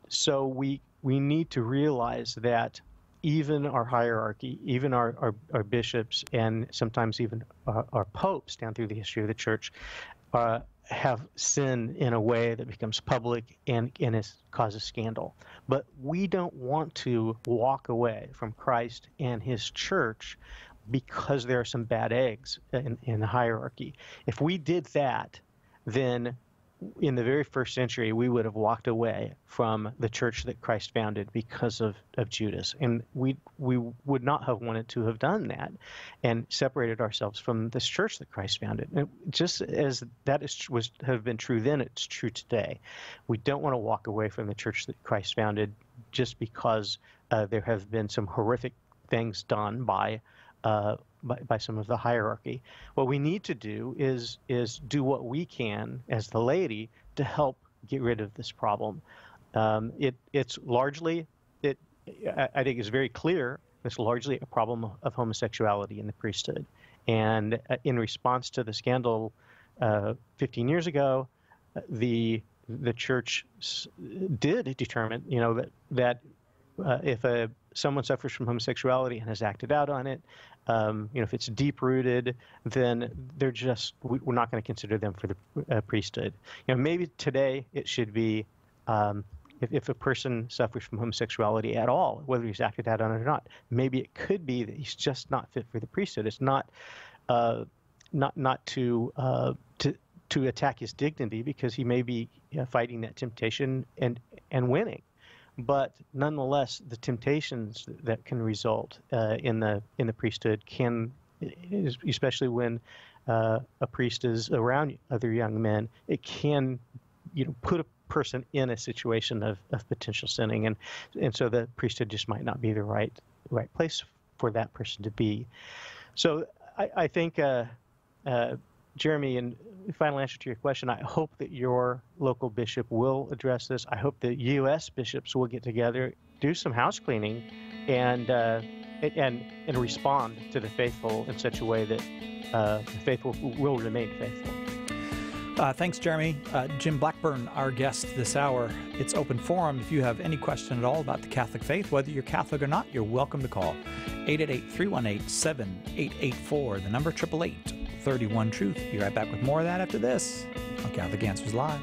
So we need to realize that even our hierarchy, even our bishops, and sometimes even our popes down through the history of the church, have sinned in a way that becomes public and causes scandal. But we don't want to walk away from Christ and his church because there are some bad eggs in the hierarchy. If we did that, then in the very first century, we would have walked away from the church that Christ founded because of Judas. And we would not have wanted to have done that and separated ourselves from this church that Christ founded. And just as that have been true then, it's true today. We don't want to walk away from the church that Christ founded just because there have been some horrific things done by by some of the hierarchy. What we need to do is do what we can as the laity to help get rid of this problem. It's largely, I think it's very clear, it's largely a problem of homosexuality in the priesthood. And in response to the scandal 15 years ago, the church did determine, that if someone suffers from homosexuality and has acted out on it, if it's deep-rooted, then we're not going to consider them for the priesthood. Maybe today it should be if a person suffers from homosexuality at all, whether he's acted out on it or not, maybe it could be that he's just not fit for the priesthood. It's not to attack his dignity, because he may be fighting that temptation and winning. But nonetheless, the temptations that can result in the priesthood can, especially when a priest is around other young men, it can, put a person in a situation of potential sinning, and so the priesthood just might not be the right place for that person to be. So I think, Jeremy, in final answer to your question, I hope that your local bishop will address this. I hope that U.S. bishops will get together, do some house cleaning, and respond to the faithful in such a way that the faithful will remain faithful. Thanks, Jeremy. Jim Blackburn, our guest this hour. It's open forum. If you have any question at all about the Catholic faith, whether you're Catholic or not, you're welcome to call 888-318-7884. The number 888-31-TRUTH. Be right back with more of that after this on Catholic Answers Live.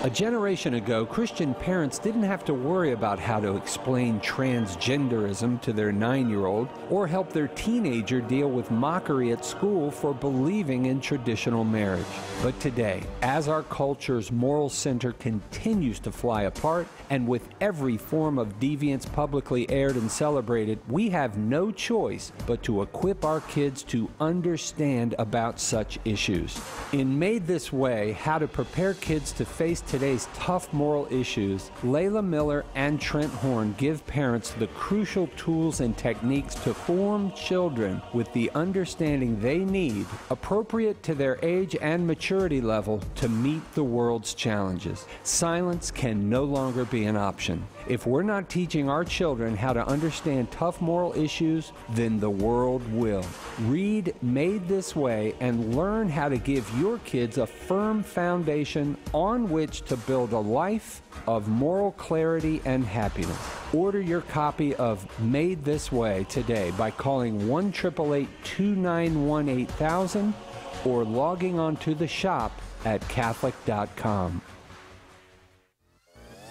A generation ago, Christian parents didn't have to worry about how to explain transgenderism to their 9-year-old or help their teenager deal with mockery at school for believing in traditional marriage. But today, as our culture's moral center continues to fly apart, and with every form of deviance publicly aired and celebrated, we have no choice but to equip our kids to understand about such issues. In Made This Way, How to Prepare Kids to Face Today's Tough Moral Issues, Layla Miller and Trent Horn give parents the crucial tools and techniques to form children with the understanding they need, appropriate to their age and maturity level, to meet the world's challenges. Silence can no longer be an option. If we're not teaching our children how to understand tough moral issues, then the world will. Read Made This Way and learn how to give your kids a firm foundation on which to build a life of moral clarity and happiness. Order your copy of Made This Way today by calling 1-888-291-8000 or logging on to the shop at Catholic.com.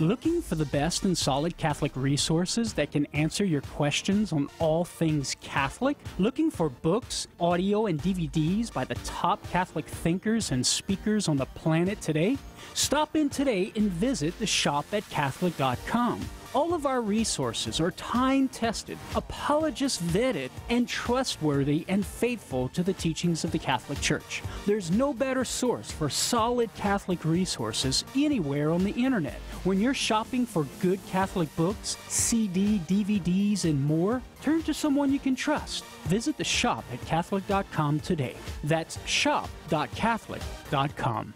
Looking for the best and solid Catholic resources that can answer your questions on all things Catholic? Looking for books, audio, and DVDs by the top Catholic thinkers and speakers on the planet today? Stop in today and visit the shop at Catholic.com. All of our resources are time-tested, apologist-vetted, and trustworthy and faithful to the teachings of the Catholic Church. There's no better source for solid Catholic resources anywhere on the internet. When you're shopping for good Catholic books, CD, DVDs, and more, turn to someone you can trust. Visit the shop at Catholic.com today. That's shop.catholic.com.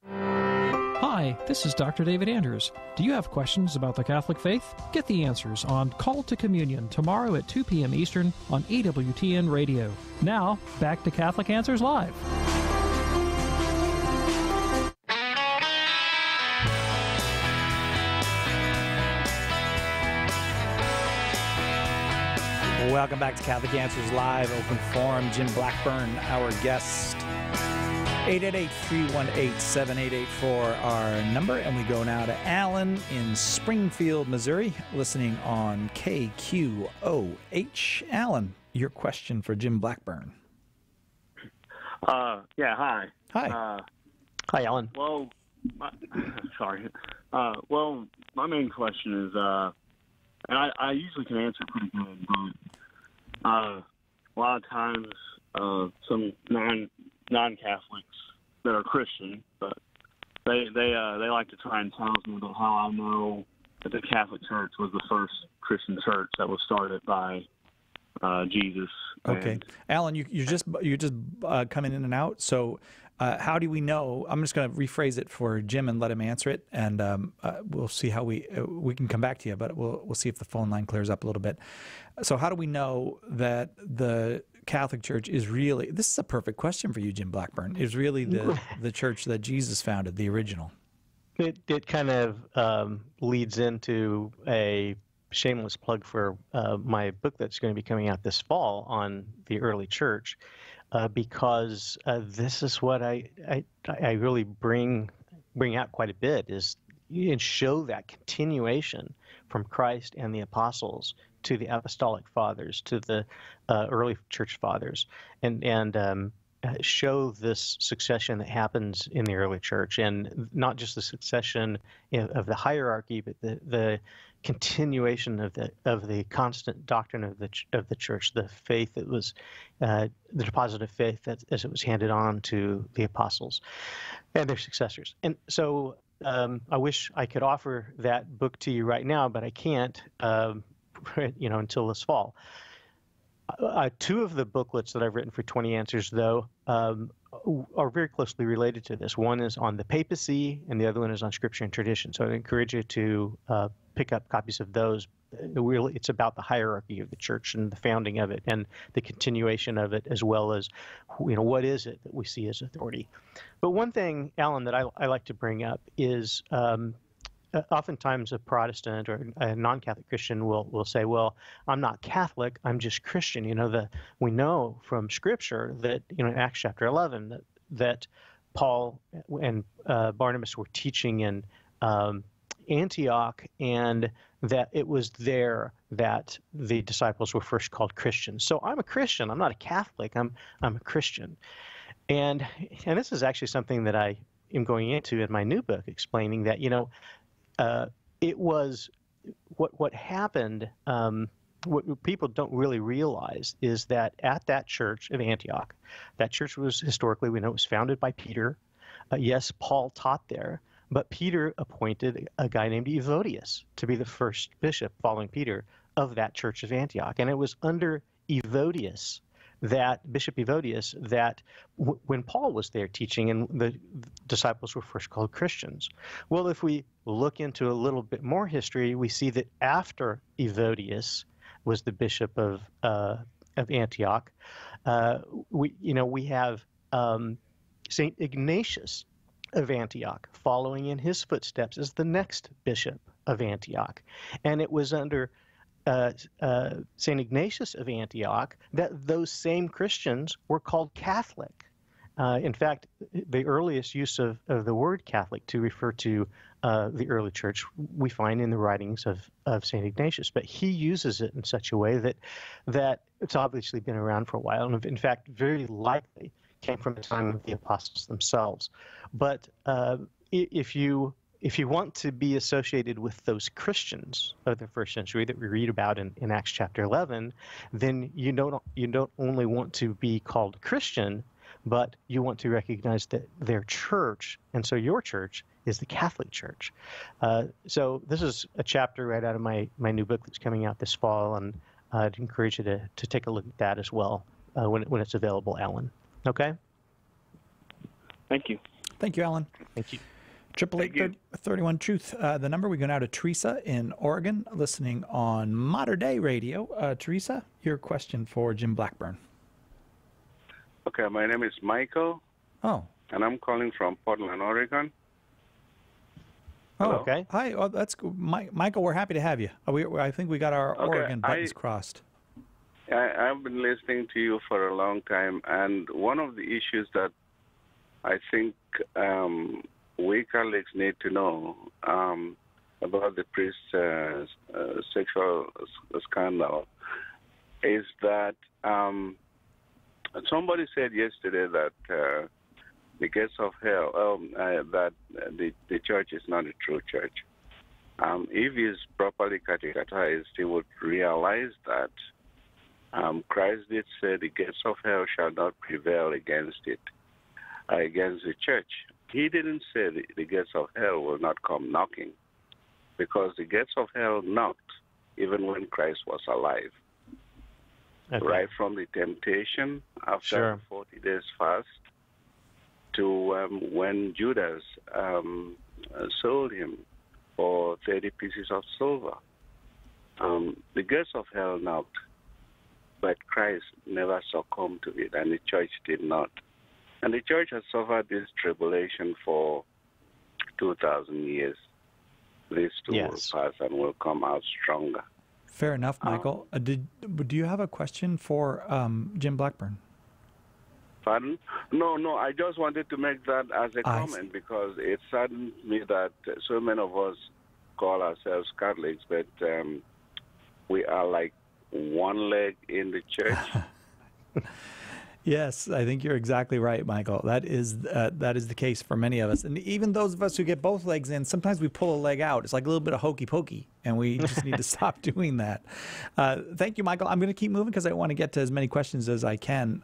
Hi, this is Dr. David Anders. Do you have questions about the Catholic faith? Get the answers on Call to Communion tomorrow at 2 p.m. Eastern on EWTN Radio. Now, back to Catholic Answers Live. Welcome back to Catholic Answers Live, Open Forum. Jim Blackburn, our guest. 888-318-7884, our number. And we go now to Alan in Springfield, Missouri, listening on KQOH. Alan, your question for Jim Blackburn. Yeah, hi. Hi. Hi, Alan. Well, sorry. Well, my main question is, and I usually can answer pretty good, but a lot of times some non-Catholics that are Christian, but they like to try and challenge me about how I know that the Catholic Church was the first Christian church that was started by Jesus. Okay, Alan, you're just coming in and out. So, how do we know? I'm just going to rephrase it for Jim and let him answer it, and we'll see how we can come back to you. But we'll see if the phone line clears up a little bit. So, how do we know that the Catholic Church is really? This is a perfect question for you, Jim Blackburn. Is really the church that Jesus founded, the original? It kind of leads into a shameless plug for my book that's going to be coming out this fall on the early church, because this is what I really bring out quite a bit, is and show that continuation from Christ and the apostles to the apostolic fathers, to the early church fathers, and show this succession that happens in the early church, and not just the succession of the hierarchy, but the continuation of the constant doctrine of the church, the faith that was the deposit of faith that as it was handed on to the apostles and their successors. And so I wish I could offer that book to you right now, but I can't, until this fall. Two of the booklets that I've written for 20 Answers, though, are very closely related to this. One is on the papacy, and the other one is on Scripture and tradition. So I encourage you to pick up copies of those. Really, it's about the hierarchy of the church and the founding of it, and the continuation of it, as well as, what is it that we see as authority. But one thing, Alan, that I like to bring up is oftentimes a Protestant or a non-Catholic Christian will say, well, I'm not Catholic, I'm just Christian. We know from Scripture that, in Acts chapter 11, that Paul and Barnabas were teaching in Antioch, and that it was there that the disciples were first called Christians. So I'm a Christian. I'm not a Catholic. I'm a Christian. And this is actually something that I am going into in my new book, explaining that, it was what happened. What people don't really realize is that at that church of Antioch, that church was historically, we know, it was founded by Peter. Yes, Paul taught there, but Peter appointed a guy named Evodius to be the first bishop following Peter of that church of Antioch. And it was under Evodius, Bishop Evodius, that when Paul was there teaching, and the disciples were first called Christians. Well, if we look into a little bit more history, we see that after Evodius was the bishop of Antioch, we have Saint Ignatius of Antioch following in his footsteps as the next bishop of Antioch. And it was under St. Ignatius of Antioch that those same Christians were called Catholic. In fact, the earliest use of the word Catholic to refer to the early church we find in the writings of St. Ignatius, but he uses it in such a way that it's obviously been around for a while, and in fact very likely came from the time of the apostles themselves. But if you want to be associated with those Christians of the first century that we read about in Acts chapter 11, then you don't only want to be called Christian, but you want to recognize that their church, and so your church, is the Catholic Church. So this is a chapter right out of my new book that's coming out this fall, and I'd encourage you to take a look at that as well when it's available, Alan. Okay? Thank you. Thank you, Alan. Thank you. 888-31 Truth. The number, we go now to Teresa in Oregon, listening on Mater Day Radio. Teresa, your question for Jim Blackburn. Okay, my name is Michael. Oh. And I'm calling from Portland, Oregon. Oh, Hello? okay. Hi, that's good. Michael, we're happy to have you. I think we got our Oregon buttons crossed. I've been listening to you for a long time, and one of the issues that I think we Catholics need to know about the priest's sexual scandal is that somebody said yesterday that the gates of hell, that the church is not a true church. If he's properly catechized, he would realize that Christ did say the gates of hell shall not prevail against it, against the church. he didn't say the gates of hell will not come knocking, because the gates of hell knocked even when Christ was alive. Okay. Right from the temptation after the 40 days fast to when Judas sold him for 30 pieces of silver. The gates of hell knocked, but Christ never succumbed to it, and the church did not. And the church has suffered this tribulation for 2,000 years. These two will pass and will come out stronger. Fair enough, Michael. Do you have a question for Jim Blackburn? Pardon? No, I just wanted to make that as a comment because it saddened me that so many of us call ourselves Catholics, but we are like one leg in the church. Yes, I think you're exactly right, Michael. That is the case for many of us. And even those of us who get both legs in, sometimes we pull a leg out. It's like a little bit of hokey pokey, and we just need to stop doing that. Thank you, Michael. I'm going to keep moving because I want to get to as many questions as I can.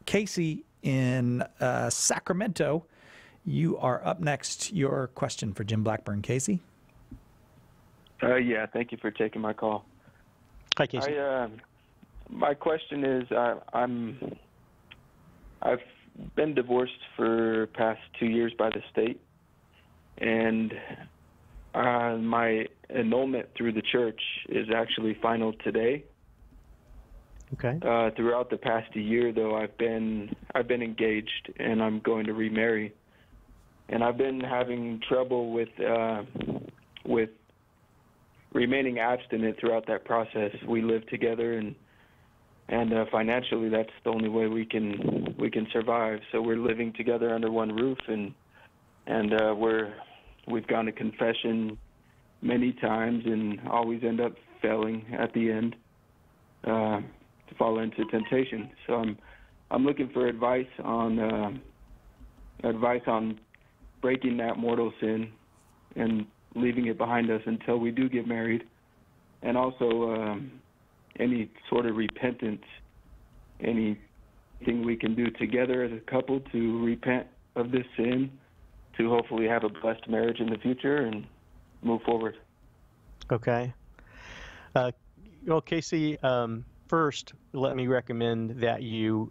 Casey in Sacramento, you are up next. Your question for Jim Blackburn. Casey? Yeah, thank you for taking my call. Hi, Casey. My question is, I've been divorced for past 2 years by the state, and my annulment through the church is actually final today. Okay. Throughout the past year, though, I've been engaged, and I'm going to remarry, and I've been having trouble with remaining abstinent throughout that process. We live together, and financially, that's the only way we can survive. So we're living together under one roof, and we've gone to confession many times and always end up failing at the end to fall into temptation. So I'm looking for advice on breaking that mortal sin and leaving it behind us until we do get married, and also any sort of repentance, anything we can do together as a couple to repent of this sin, to hopefully have a blessed marriage in the future and move forward. Okay. Well, Casey, first, let me recommend that you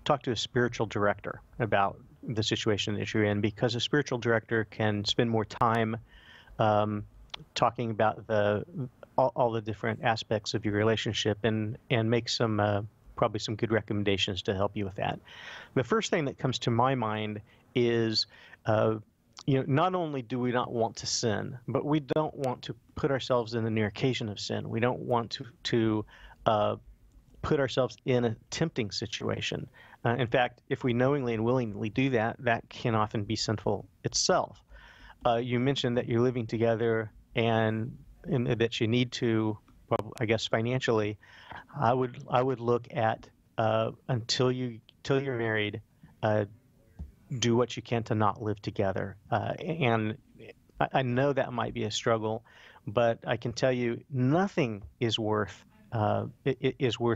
talk to a spiritual director about the situation that you're in, because a spiritual director can spend more time talking about all the different aspects of your relationship and make some probably some good recommendations to help you with that. The first thing that comes to my mind is not only do we not want to sin, but we don't want to put ourselves in the near occasion of sin. We don't want to put ourselves in a tempting situation. In fact, if we knowingly and willingly do that, that can often be sinful itself. You mentioned that you're living together and that you need to, well, I guess financially, I would look at until you're married, do what you can to not live together. And I know that might be a struggle, but I can tell you nothing is worth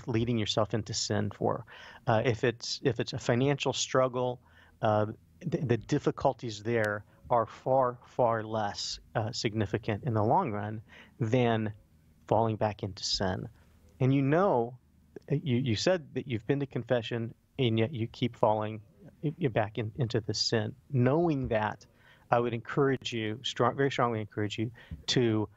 leading yourself into sin for. If it's a financial struggle, the difficulties there are far, far less significant in the long run than falling back into sin. And you said that you've been to confession, and yet you keep falling back into the sin. Knowing that, I would encourage you, very strongly encourage you, to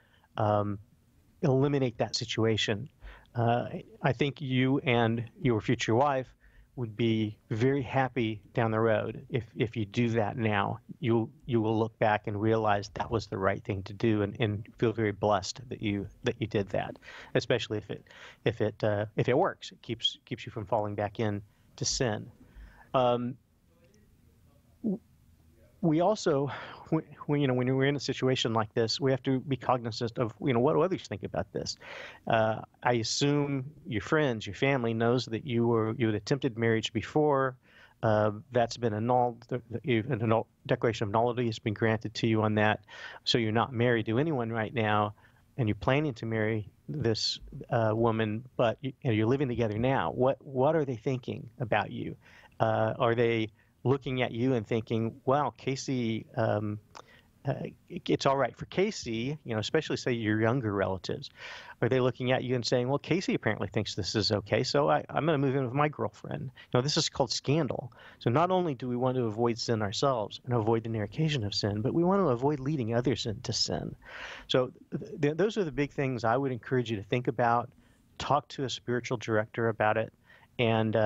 eliminate that situation. I think you and your future wife would be very happy down the road if you do that now. You will look back and realize that was the right thing to do, and feel very blessed that you did that. Especially if it works, it keeps you from falling back into sin. We also, when we're in a situation like this, we have to be cognizant of what do others think about this. I assume your friends, your family knows that you had attempted marriage before. That's been annulled. A declaration of nullity has been granted to you on that. So you're not married to anyone right now, and you're planning to marry this woman, but you're living together now. What are they thinking about you? Are they looking at you and thinking, wow, Casey, it's all right for Casey, especially say your younger relatives. Are they looking at you and saying, well, Casey apparently thinks this is okay, so I'm going to move in with my girlfriend. This is called scandal. So not only do we want to avoid sin ourselves and avoid the near occasion of sin, but we want to avoid leading others into sin. So those are the big things I would encourage you to think about. Talk to a spiritual director about it, and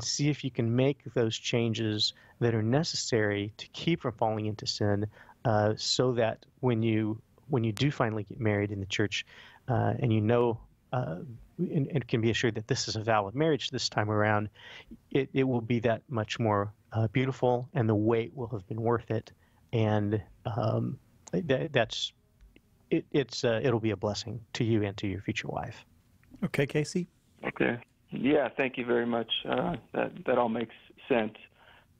see if you can make those changes that are necessary to keep from falling into sin, so that when you do finally get married in the church, and and can be assured that this is a valid marriage this time around, it will be that much more beautiful, and the wait will have been worth it, and it'll be a blessing to you and to your future wife. Okay, Casey. Okay. Yeah, thank you very much. That all makes sense.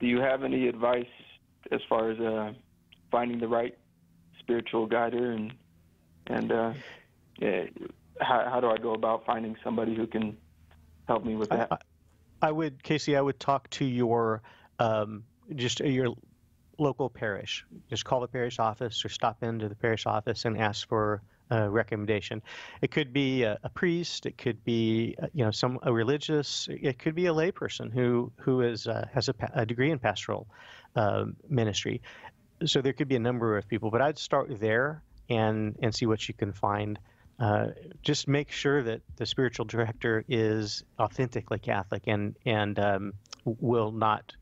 Do you have any advice as far as finding the right spiritual guider, and how do I go about finding somebody who can help me with that? Casey, I would talk to your your local parish. Just call the parish office or stop into the parish office and ask for recommendation. It could be a priest. It could be a religious. It could be a layperson who has a degree in pastoral ministry. So there could be a number of people, but I'd start there and see what you can find. Just make sure that the spiritual director is authentically Catholic and will not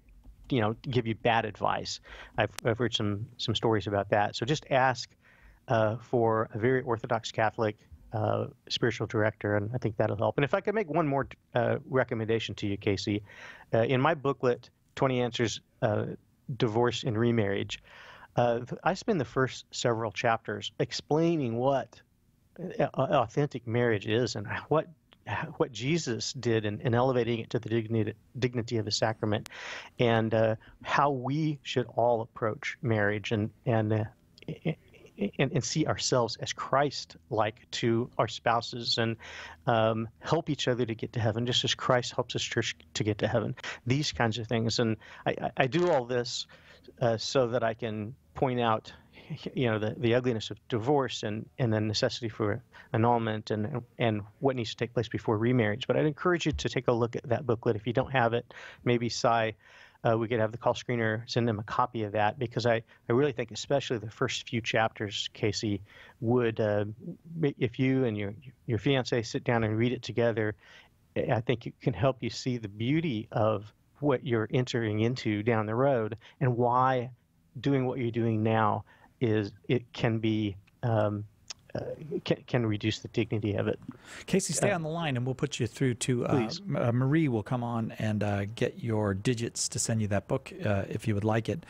give you bad advice. I've heard some stories about that. So just ask for a very Orthodox Catholic spiritual director, and I think that'll help. And if I could make one more recommendation to you, Casey, in my booklet, 20 Answers, Divorce and Remarriage, I spend the first several chapters explaining what authentic marriage is and what Jesus did in elevating it to the dignity of the sacrament, and how we should all approach marriage and see ourselves as Christ-like to our spouses, and help each other to get to heaven, just as Christ helps his church to get to heaven. These kinds of things. And I do all this so that I can point out the ugliness of divorce and the necessity for annulment and what needs to take place before remarriage. But I'd encourage you to take a look at that booklet. If you don't have it, maybe we could have the call screener send them a copy of that, because I really think especially the first few chapters, Casey, would, if you and your fiancé sit down and read it together, I think it can help you see the beauty of what you're entering into down the road, and why doing what you're doing now can reduce the dignity of it. Casey, stay on the line, and we'll put you through to Marie will come on and get your digits to send you that book if you would like it.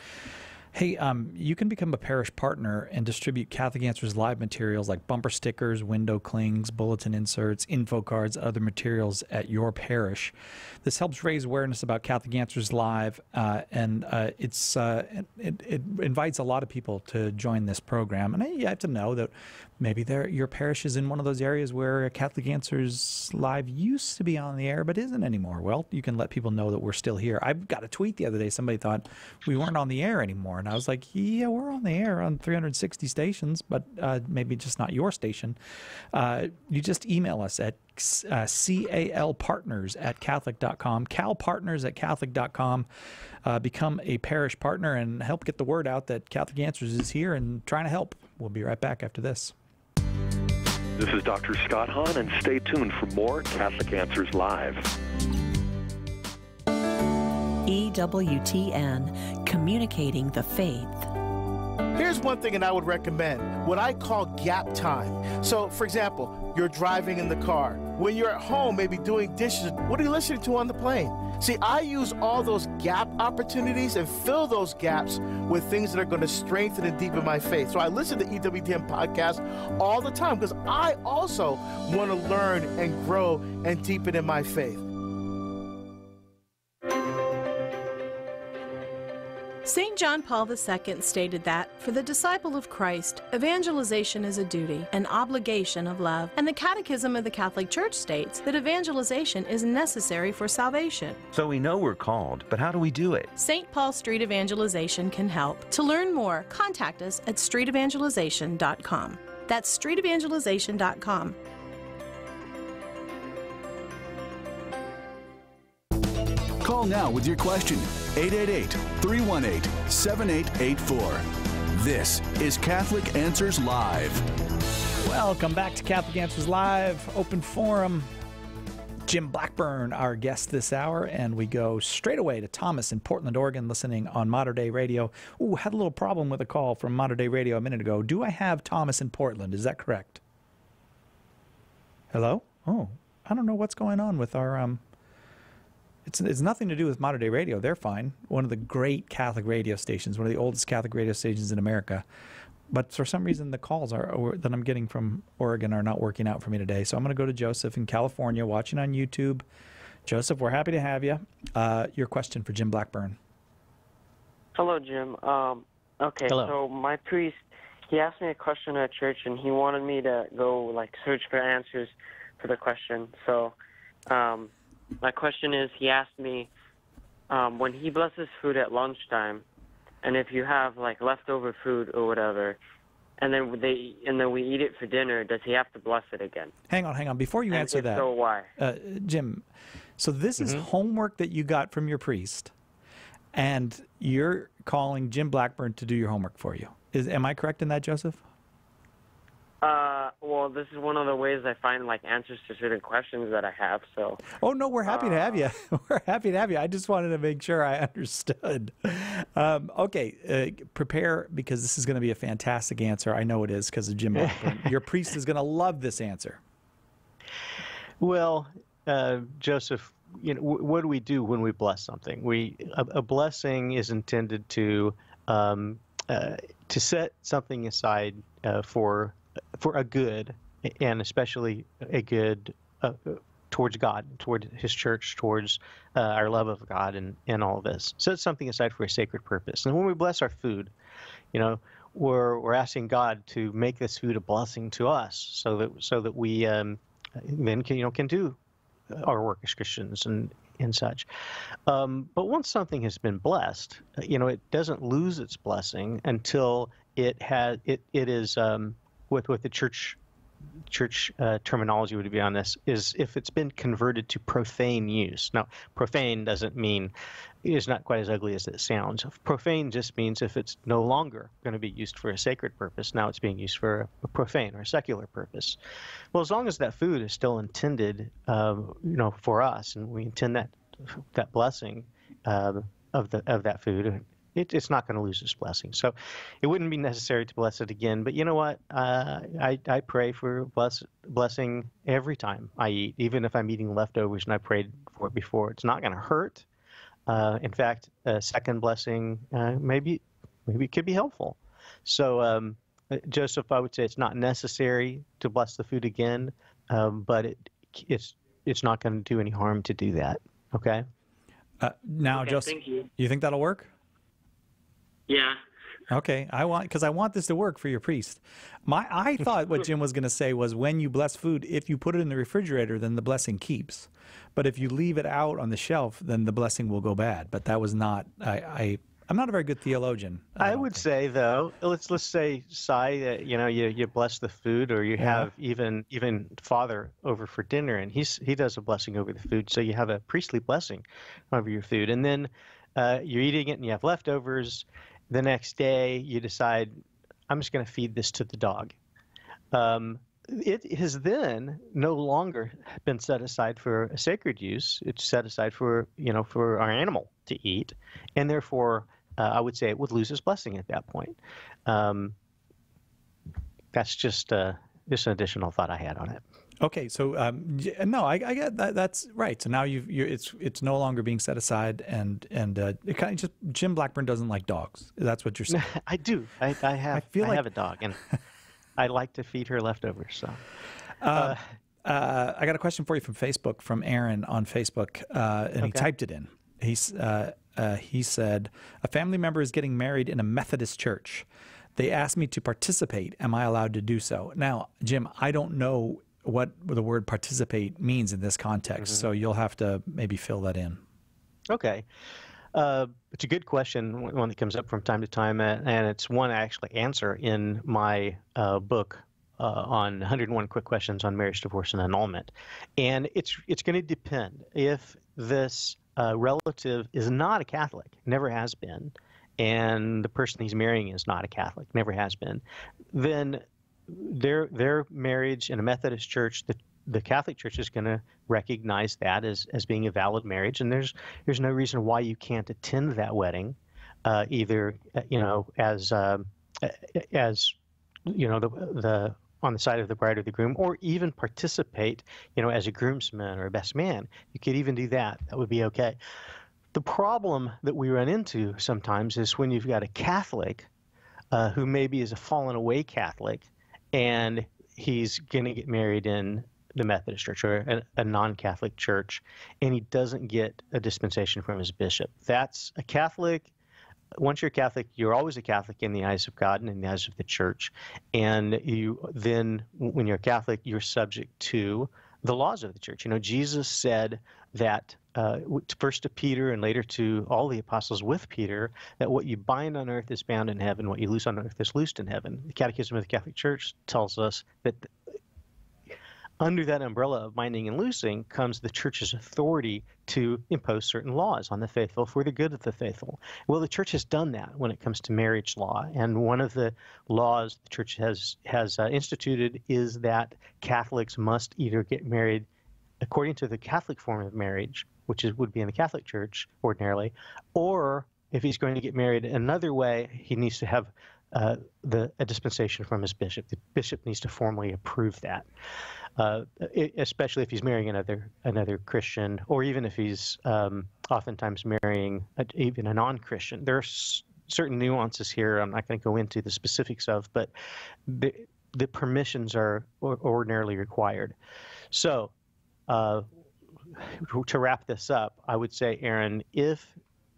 Hey, you can become a parish partner and distribute Catholic Answers Live materials like bumper stickers, window clings, bulletin inserts, info cards, other materials at your parish. This helps raise awareness about Catholic Answers Live, and it invites a lot of people to join this program. And you have to know that maybe your parish is in one of those areas where Catholic Answers Live used to be on the air but isn't anymore. Well, you can let people know that we're still here. I got a tweet the other day. Somebody thought we weren't on the air anymore. And I was like, yeah, we're on the air on 360 stations, but maybe just not your station. You just email us at calpartners@catholic.com, calpartners@catholic.com. Become a parish partner and help get the word out that Catholic Answers is here and trying to help. We'll be right back after this. This is Dr. Scott Hahn, and stay tuned for more Catholic Answers Live. EWTN, communicating the faith. Here's one thing that I would recommend, what I call gap time. So, for example, you're driving in the car. When you're at home, maybe doing dishes, what are you listening to on the plane? See, I use all those gap opportunities and fill those gaps with things that are going to strengthen and deepen my faith. So I listen to EWTN podcasts all the time because I also want to learn and grow and deepen in my faith. St. John Paul II stated that, for the disciple of Christ, evangelization is a duty, an obligation of love, and the Catechism of the Catholic Church states that evangelization is necessary for salvation. So we know we're called, but how do we do it? St. Paul Street Evangelization can help. To learn more, contact us at streetevangelization.com. That's streetevangelization.com. Call now with your question. 888-318-7884. This is Catholic Answers Live. Welcome back to Catholic Answers Live, Open Forum. Jim Blackburn, our guest this hour, and we go straight away to Thomas in Portland, Oregon, listening on Mater Dei Radio. Ooh, had a little problem with a call from Mater Dei Radio a minute ago. Do I have Thomas in Portland? Is that correct? Hello? Oh, I don't know what's going on with our... It's nothing to do with Mater Dei Radio. They're fine. One of the great Catholic radio stations, one of the oldest Catholic radio stations in America. But for some reason, the calls that I'm getting from Oregon are not working out for me today. So I'm going to go to Joseph in California, watching on YouTube. Joseph, we're happy to have you. Your question for Jim Blackburn. Hello, Jim. Okay, Hello. So my priest, he asked me a question at church, and he wanted me to go search for answers for the question. So my question is, he asked me, when he blesses food at lunchtime, and if you have leftover food or whatever, and then we eat it for dinner, does he have to bless it again? Hang on. Before you answer that, so why? Jim, so this is homework that you got from your priest, and you're calling Jim Blackburn to do your homework for you. Am I correct in that, Joseph? Well, this is one of the ways I find answers to certain questions that I have. So. Oh no, we're happy to have you. We're happy to have you. I just wanted to make sure I understood. Okay, prepare, because this is going to be a fantastic answer. I know it is because of Jim Blackburn. Your priest is going to love this answer. Well, Joseph, what do we do when we bless something? A blessing is intended to set something aside for a good, and especially a good towards God, toward His church, towards our love of God, and all of this. Set something aside for a sacred purpose. And when we bless our food, we're asking God to make this food a blessing to us, so that we then can do our work as Christians and such. But once something has been blessed, it doesn't lose its blessing until it is what the church terminology would be on this is if it's been converted to profane use. Now, profane is not quite as ugly as it sounds. Profane just means if it's no longer going to be used for a sacred purpose, now it's being used for a profane or a secular purpose. Well, as long as that food is still intended, for us, and we intend that blessing of that food, it's not going to lose its blessing. So it wouldn't be necessary to bless it again. But you know what? I pray for blessing every time I eat, even if I'm eating leftovers and I prayed for it before. It's not going to hurt. In fact, a second blessing maybe it could be helpful. So, Joseph, I would say it's not necessary to bless the food again, but it's not going to do any harm to do that. Okay? Now, okay, Joseph, thank you. You think that'll work? Yeah. Okay, I want this to work for your priest. I thought what Jim was going to say was when you bless food, if you put it in the refrigerator, then the blessing keeps. But if you leave it out on the shelf, then the blessing will go bad. But that was not. I'm not a very good theologian. I would say though, let's say, Cy, you bless the food, or you have even Father over for dinner, and he does a blessing over the food, so you have a priestly blessing over your food, and then you're eating it, and you have leftovers. The next day, you decide, I'm just going to feed this to the dog. It has then no longer been set aside for a sacred use. It's set aside for our animal to eat, and therefore, I would say it would lose its blessing at that point. That's just an additional thought I had on it. Okay, so no, I get that. That's right. So now it's no longer being set aside, and it kind of just Jim Blackburn doesn't like dogs. That's what you're saying. I do. I have a dog, and I like to feed her leftovers. So, I got a question for you from Facebook, from Aaron on Facebook, and he typed it in. He's he said, a family member is getting married in a Methodist church. They asked me to participate. Am I allowed to do so? Now, Jim, I don't know what the word participate means in this context, so you'll have to maybe fill that in. Okay. It's a good question, one that comes up from time to time, and it's one I actually answer in my book on 101 Quick Questions on Marriage, Divorce, and Annulment. And it's going to depend. If this relative is not a Catholic, never has been, and the person he's marrying is not a Catholic, never has been, then their marriage in a Methodist church, the Catholic Church is going to recognize that as being a valid marriage, and there's no reason why you can't attend that wedding, either as the on the side of the bride or the groom, or even participate as a groomsman or a best man. You could even do that. That would be okay. The problem that we run into sometimes is when you've got a Catholic who maybe is a fallen away Catholic, and he's going to get married in the Methodist Church or a non-Catholic church, and he doesn't get a dispensation from his bishop. That's a Catholic. Once you're a Catholic, you're always a Catholic in the eyes of God and in the eyes of the church. And when you're a Catholic, you're subject to the laws of the church. Jesus said that first to Peter and later to all the apostles with Peter, that what you bind on earth is bound in heaven, what you loose on earth is loosed in heaven. The Catechism of the Catholic Church tells us that under that umbrella of binding and loosing comes the church's authority to impose certain laws on the faithful for the good of the faithful. Well, the church has done that when it comes to marriage law, and one of the laws the church has instituted is that Catholics must either get married according to the Catholic form of marriage, which would be in the Catholic Church ordinarily, or if he's going to get married another way, he needs to have a dispensation from his bishop. The bishop needs to formally approve that. Especially if he's marrying another Christian, or even if he's oftentimes marrying even a non-Christian. There are certain nuances here I'm not going to go into the specifics of, but the permissions are ordinarily required. So to wrap this up, I would say, Aaron, if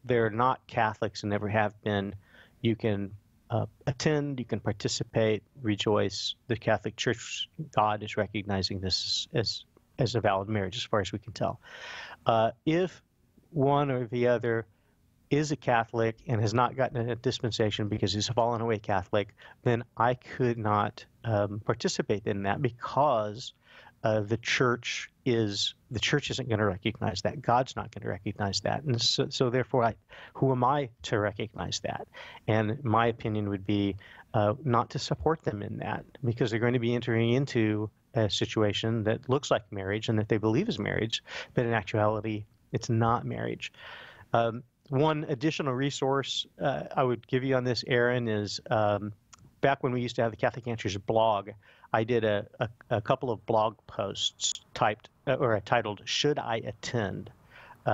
they're not Catholics and never have been, you can attend, you can participate, rejoice. The Catholic Church, God is recognizing this as a valid marriage as far as we can tell. If one or the other is a Catholic and has not gotten a dispensation because he's a fallen away Catholic, then I could not participate in that because the church isn't going to recognize that. God's not going to recognize that. And so therefore, who am I to recognize that? And my opinion would be not to support them in that, because they're going to be entering into a situation that looks like marriage and that they believe is marriage, but in actuality, it's not marriage. One additional resource I would give you on this, Aaron, is back when we used to have the Catholic Answers blog, I did a couple of blog posts titled "Should I Attend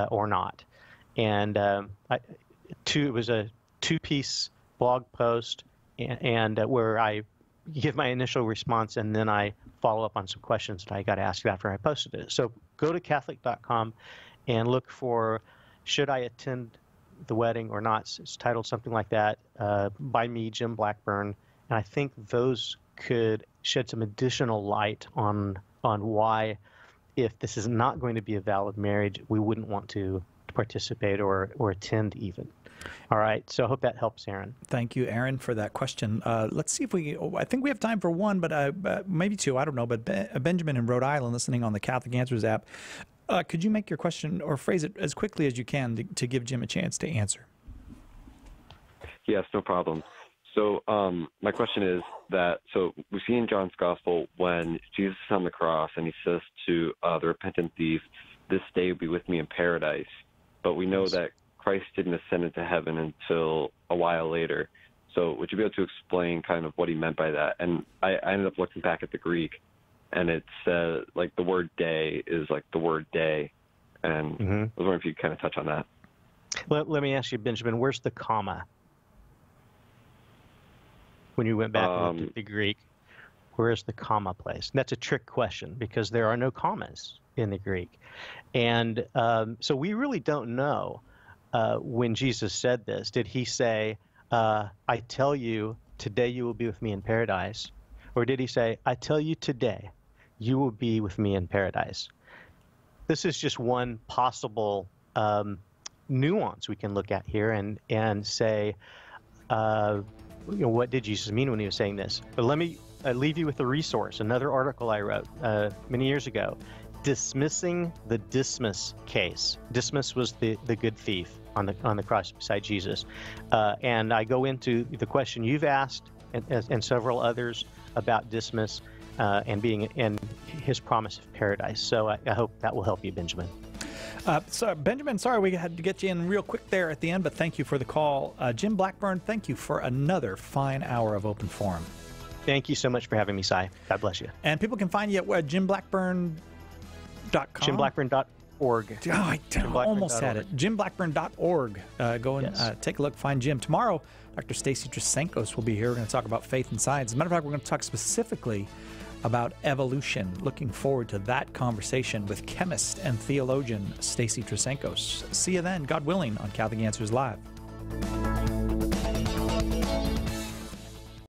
or Not?" And it was a two-piece blog post, and where I give my initial response and then I follow up on some questions that I got asked after I posted it. So go to Catholic.com and look for "Should I Attend the Wedding or Not?" It's titled something like that, by me, Jim Blackburn, and I think those could shed some additional light on why, if this is not going to be a valid marriage, we wouldn't want to participate or attend even. All right, so I hope that helps, Aaron. Thank you, Aaron, for that question. Let's see if I think we have time for one, but maybe two, I don't know. But Benjamin in Rhode Island, listening on the Catholic Answers app, could you make your question or phrase it as quickly as you can to give Jim a chance to answer? Yes, no problem. So my question is that, so we see in John's Gospel when Jesus is on the cross and he says to the repentant thief, "This day will be with me in paradise." But we know that Christ didn't ascend into heaven until a while later. So would you be able to explain kind of what he meant by that? And I ended up looking back at the Greek, and it's like the word day is like the word day. And I was wondering if you could kind of touch on that. Let me ask you, Benjamin, where's the comma? When you went back and looked at the Greek, where is the comma placed? And that's a trick question because there are no commas in the Greek. And so we really don't know when Jesus said this, did he say, I tell you, today you will be with me in paradise? Or did he say, I tell you today, you will be with me in paradise? This is just one possible nuance we can look at here and say, what did Jesus mean when he was saying this? But let me leave you with a resource, another article I wrote many years ago, dismissing the Dismas case. Dismas was the good thief on the cross beside Jesus. And I go into the question you've asked and several others about Dismas and being in his promise of paradise. So I hope that will help you, Benjamin. So Benjamin, sorry we had to get you in real quick there at the end, but thank you for the call. Jim Blackburn, thank you for another fine hour of Open Forum. Thank you so much for having me, Si. God bless you. And people can find you at jimblackburn.com. jimblackburn.org. Oh, I almost had it. jimblackburn.org. Go and take a look. Find Jim. Tomorrow, Dr. Stacy Trasenkos will be here. We're going to talk about faith and science. As a matter of fact, we're going to talk specifically about evolution. Looking forward to that conversation with chemist and theologian Stacy Trasenkos. See you then, God willing, on Catholic Answers Live.